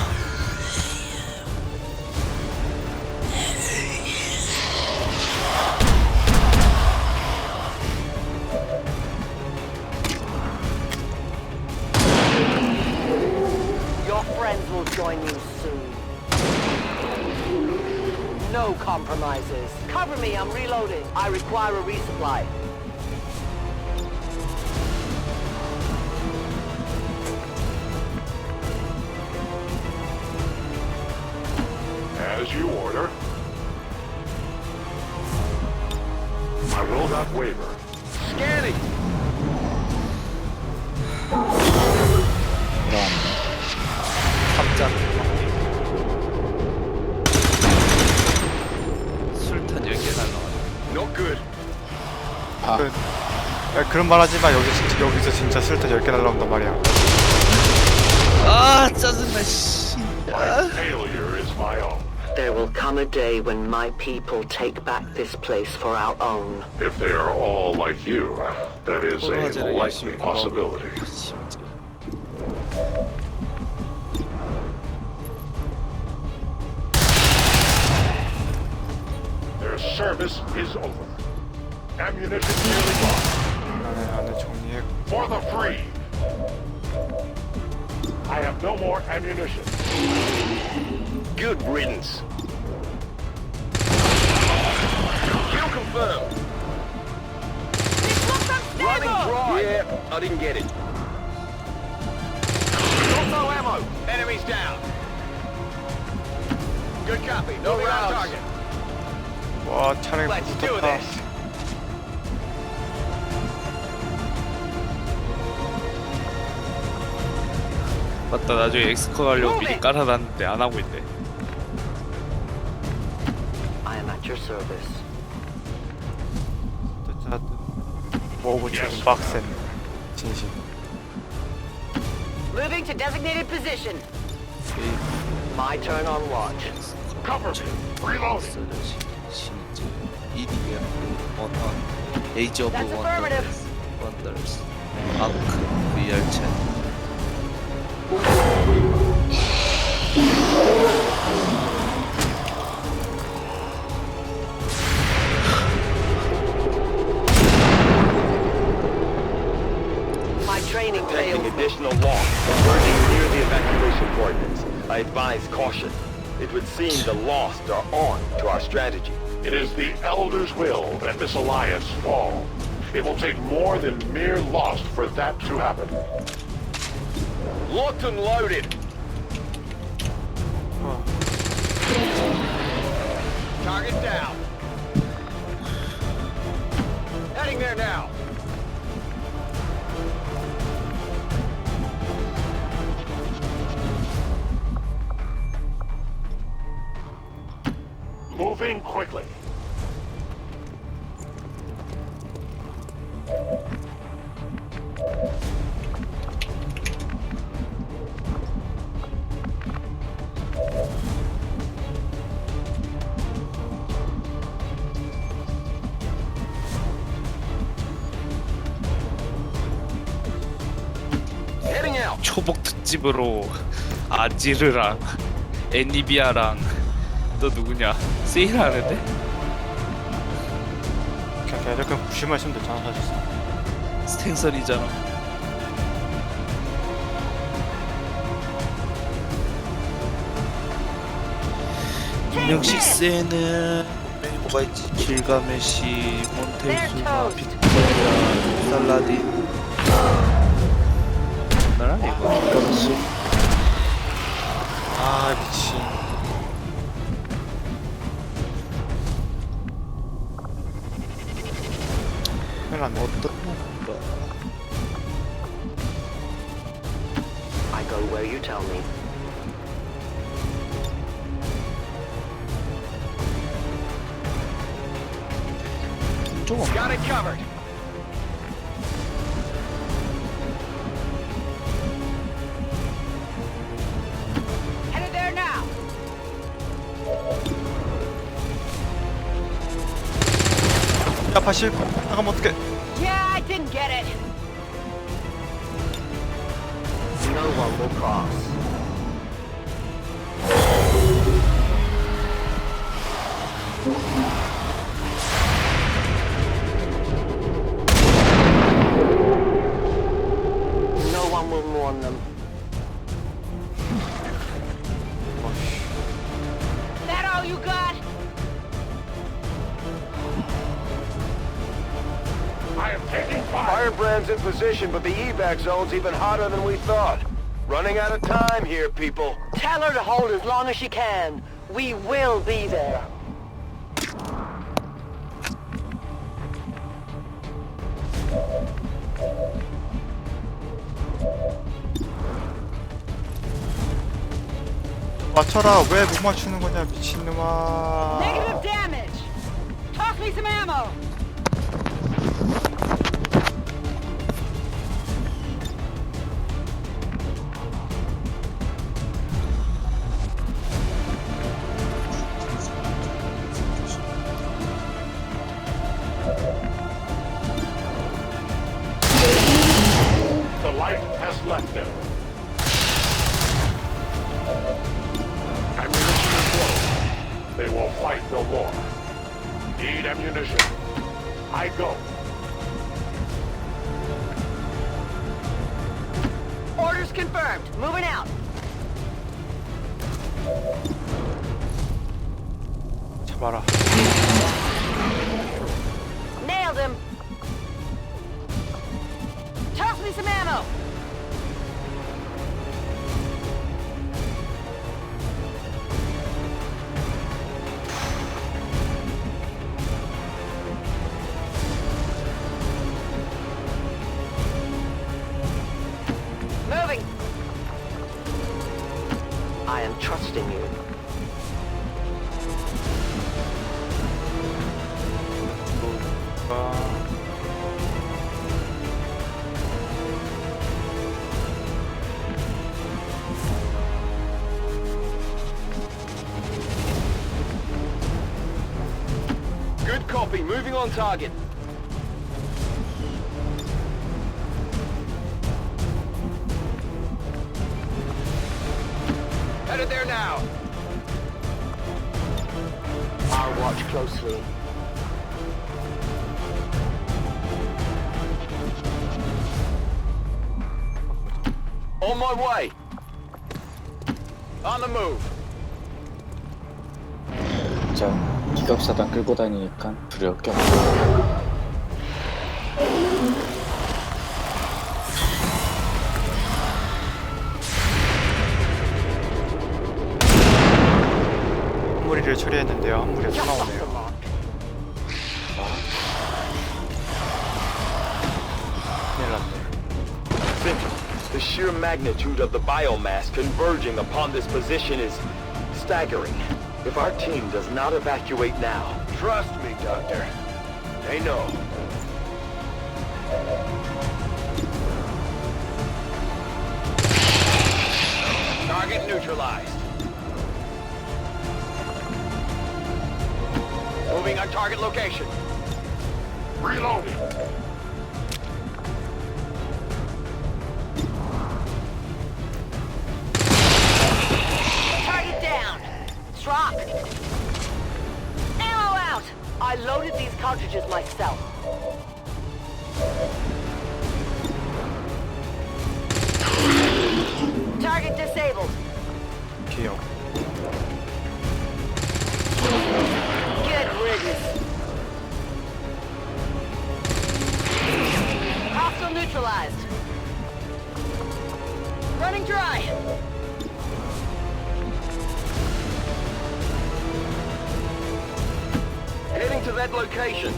Your friends will join you soon. No compromises. Cover me, I'm reloading. I require a resupply. As you order. I will not waver. Scanning. 깜짝 술탄 10개 날라가네. Not good. 야, 그런 말 하지 마. 여기서 진짜 술탄 10개 날라온단 말이야. 아 짜증나 씨. My failure is my own. There will come a day when my people take back this place for our own. If they are all like you, that is a likely possibility. Their service is over. Ammunition nearly gone. 안에 정리해. For the free. I have no more ammunition. Good riddance. Kill confirmed. Running dry. Yeah, I didn't get it. Got no ammo. Enemies down. Good copy. No rounds. Target. 와, 차량이 Let's do 붙었다. this. 맞다 나중에 엑스커 가려고 미리 깔아놨는데 안 하고 있네. I am at your service. 뭐고 지금 빡센. 진심. Moving to designated position. My turn on watch. Cover me. Reloading. 실제 EDM 원헌 에이지 오브 원더스 아크 VR 챗. My training Detecting failed. additional loss. Emerging near the evacuation coordinates. I advise caution. It would seem the Lost are on to our strategy. It is the Elder's will that this alliance fall. It will take more than mere loss for that to happen. Locked and loaded. Target down. Heading there now. Moving quickly. Heading out. 초복 특집으로 아지르랑 애니비아랑 또 누구냐 세일하는데? 그냥 이렇게 무시만 있으면 되잖아 사실. 스탱설이잖아. 인형 식스에는 뭐가 있지? 길가메시, 몬테수마, 빅토리아, 살라딘. 나라 이거. 그렇지. 아 미친. 큰일 났네. I go where you tell me. 이쪽 없나? Got it covered. Headed there now. 야, 파실. 나가면 어떡해. Yeah, I didn't get it. No one will cross. No one will mourn them. That all you got? I am taking fire. Firebrand's in position, but the evac zone's even hotter than we thought. Running out of time here, people. Tell her to hold as long as she can. We will be there. 맞춰라. 왜 못 맞추는 거냐, 미친놈아. Negative damage. Toss me some ammo. The light has left them. Ammunition is low. They will fight no more. Need ammunition. I go. Orders confirmed. Moving out. 잡아라. Nailed him. Toss me some ammo. Moving. I am trusting you. Good copy. Moving on target. Headed there now. I'll watch closely. On my way. On the move. 진짜 기갑사단 끌고 다니니까 두려울 게 없어. 한 무리를 처리했는데요. 한 무리가 또 나오네요. 큰일 났네. The sheer magnitude of the biomass converging upon this position is staggering. If our team does not evacuate now... Trust me, Doctor. They know. Target neutralized. Moving on target location. Reloading. Target down. Drop. Ammo out. I loaded these cartridges myself. Target disabled. 기억. Good riddance. Hostile neutralized. Running dry. Heading to that location.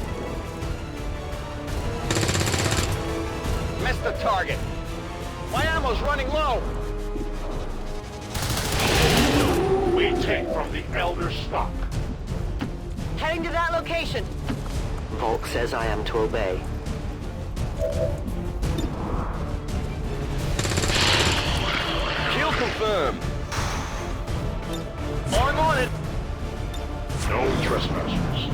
Missed the target. My ammo's running low. We take from the Elder stock. Heading to that location. Volk says I am to obey. Kill confirmed. I'm on it. No trespassers.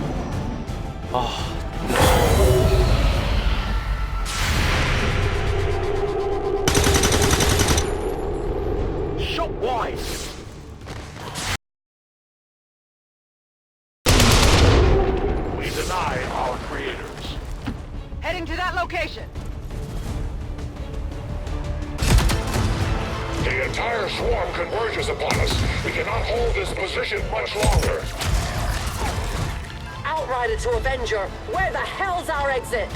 Shot wide. We deny our creators. Heading to that location. The entire swarm converges upon us. We cannot hold this position much longer. Outrider to Avenger, where the hell's our exit?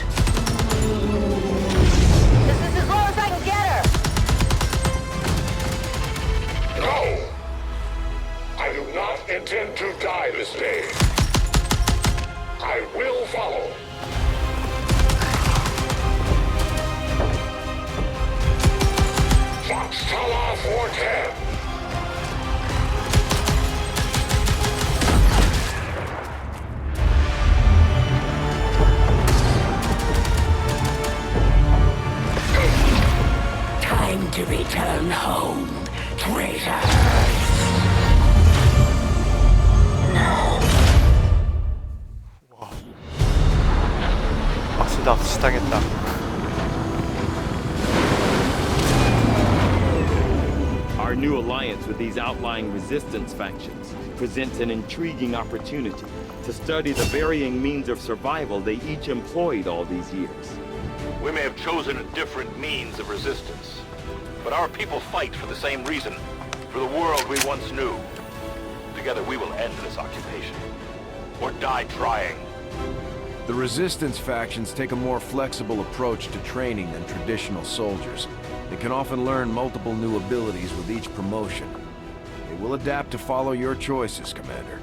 This is as low as I can get her. No! I do not intend to die this day. I will follow. Foxtrot 410. Time to return home, traitor. 납치당했다. Our new alliance with these outlying resistance factions presents an intriguing opportunity to study the varying means of survival they each employed all these years. We may have chosen different means of resistance, but our people fight for the same reason, for the world we once knew. Together we will end this occupation, or die trying. The resistance factions take a more flexible approach to training than traditional soldiers. They can often learn multiple new abilities with each promotion. They will adapt to follow your choices, Commander.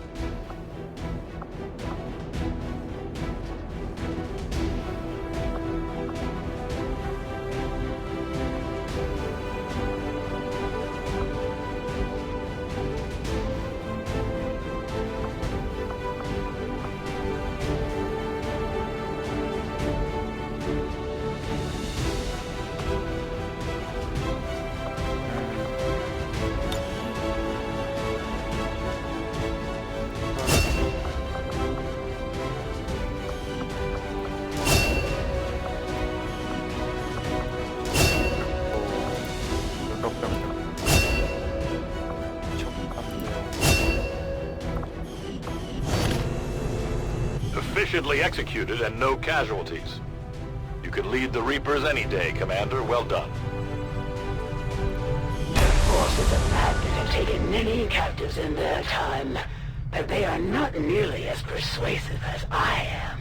Efficiently executed and no casualties. You could lead the Reapers any day, Commander. Well done. The forces of Magnet have taken many captives in their time, but they are not nearly as persuasive as I am.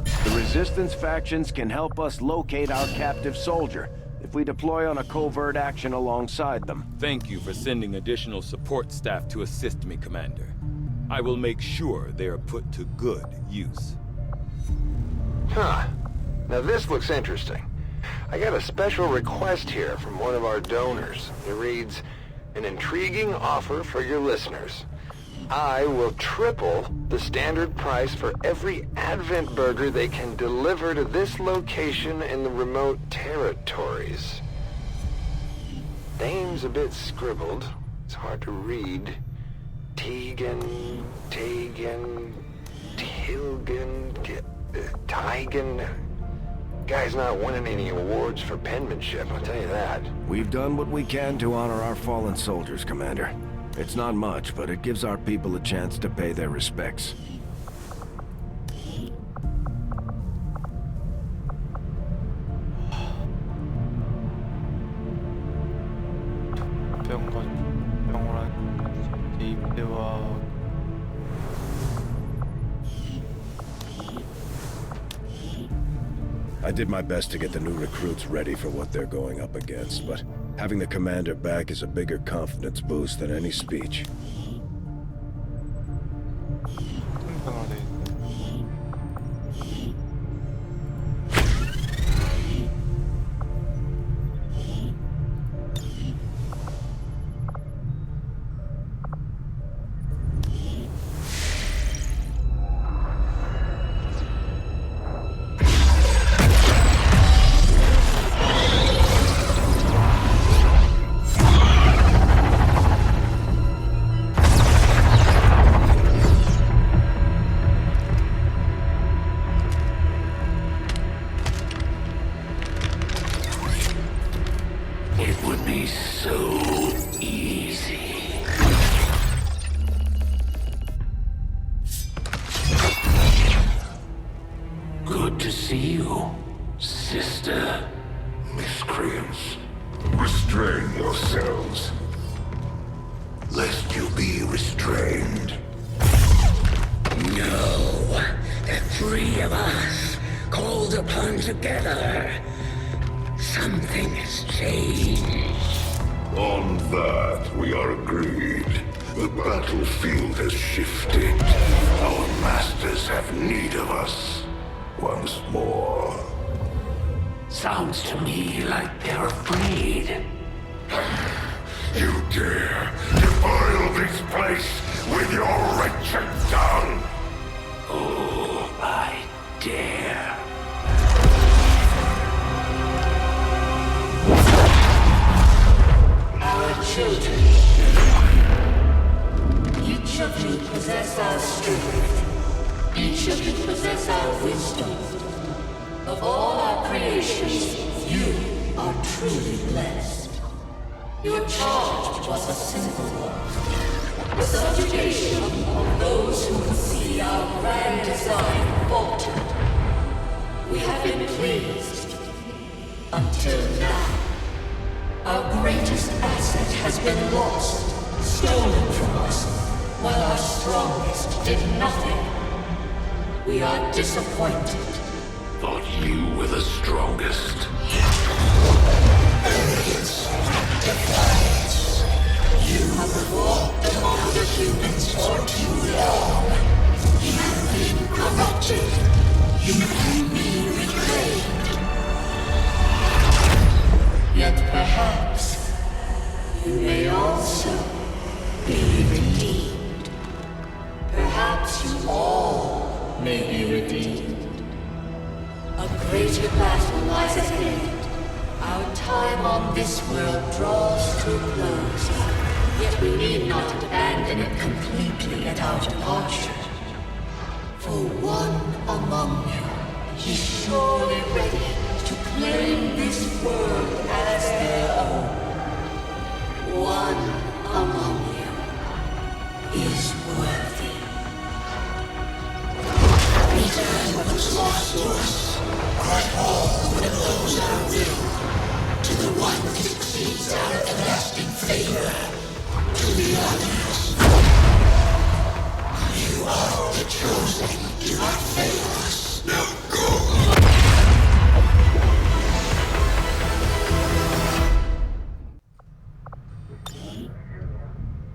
The resistance factions can help us locate our captive soldier if we deploy on a covert action alongside them. Thank you for sending additional support staff to assist me, Commander. I will make sure they are put to good use. Huh. Now this looks interesting. I got a special request here from one of our donors. It reads, an intriguing offer for your listeners. I will triple the standard price for every Advent burger they can deliver to this location in the remote territories. Name's a bit scribbled. It's hard to read. Tegan, Tilgan, Tigan. Guy's not winning any awards for penmanship, I'll tell you that. We've done what we can to honor our fallen soldiers, Commander. It's not much, but it gives our people a chance to pay their respects. I did my best to get the new recruits ready for what they're going up against, but having the commander back is a bigger confidence boost than any speech. see you, sister. Miscreants, restrain yourselves, lest you be restrained. No, the three of us, called upon together. Something has changed. On that, we are agreed. The battlefield has shifted. Our masters have need of us once more. Sounds to me like they're afraid. You dare defile this place with your wretched tongue? Oh, I dare. Our children. Each of you possess our strength. Each of you possess our wisdom. Of all our creations, you are truly blessed. Your charge was a simple one. The subjugation of those who would see our grand design falter. We have been pleased. Until now. Our greatest asset has been lost, stolen from us, while our strongest did nothing. We are disappointed. Thought you were the strongest. Arrogance, defiance. You have walked among the humans for too long. You have been corrupted. You can be reclaimed. Yet perhaps you may also be redeemed. Perhaps you all may be redeemed. A greater battle lies ahead. Our time on this world draws to a close. Yet we need not abandon it completely at our departure. For one among you is surely ready to claim this world as their own. One among you is worthy. Return what was lost to us. Grant all that those our will. To the one that succeeds our everlasting favor. To the others. You are the chosen. Do not fail us. Now go.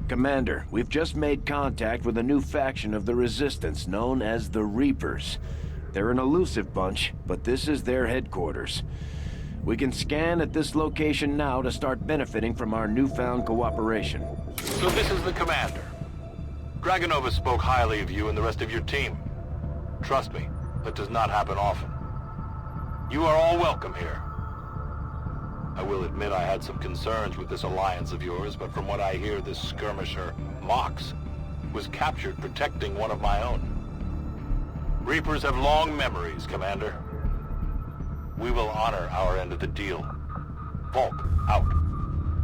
Commander, we've just made contact with a new faction of the Resistance known as the Reapers. They're an elusive bunch, but this is their headquarters. We can scan at this location now to start benefiting from our newfound cooperation. So this is the commander. Dragonova spoke highly of you and the rest of your team. Trust me, that does not happen often. You are all welcome here. I will admit I had some concerns with this alliance of yours, but from what I hear, this skirmisher, Mox, was captured protecting one of my own. Reapers have long memories, Commander. We will honor our end of the deal. Volk, out.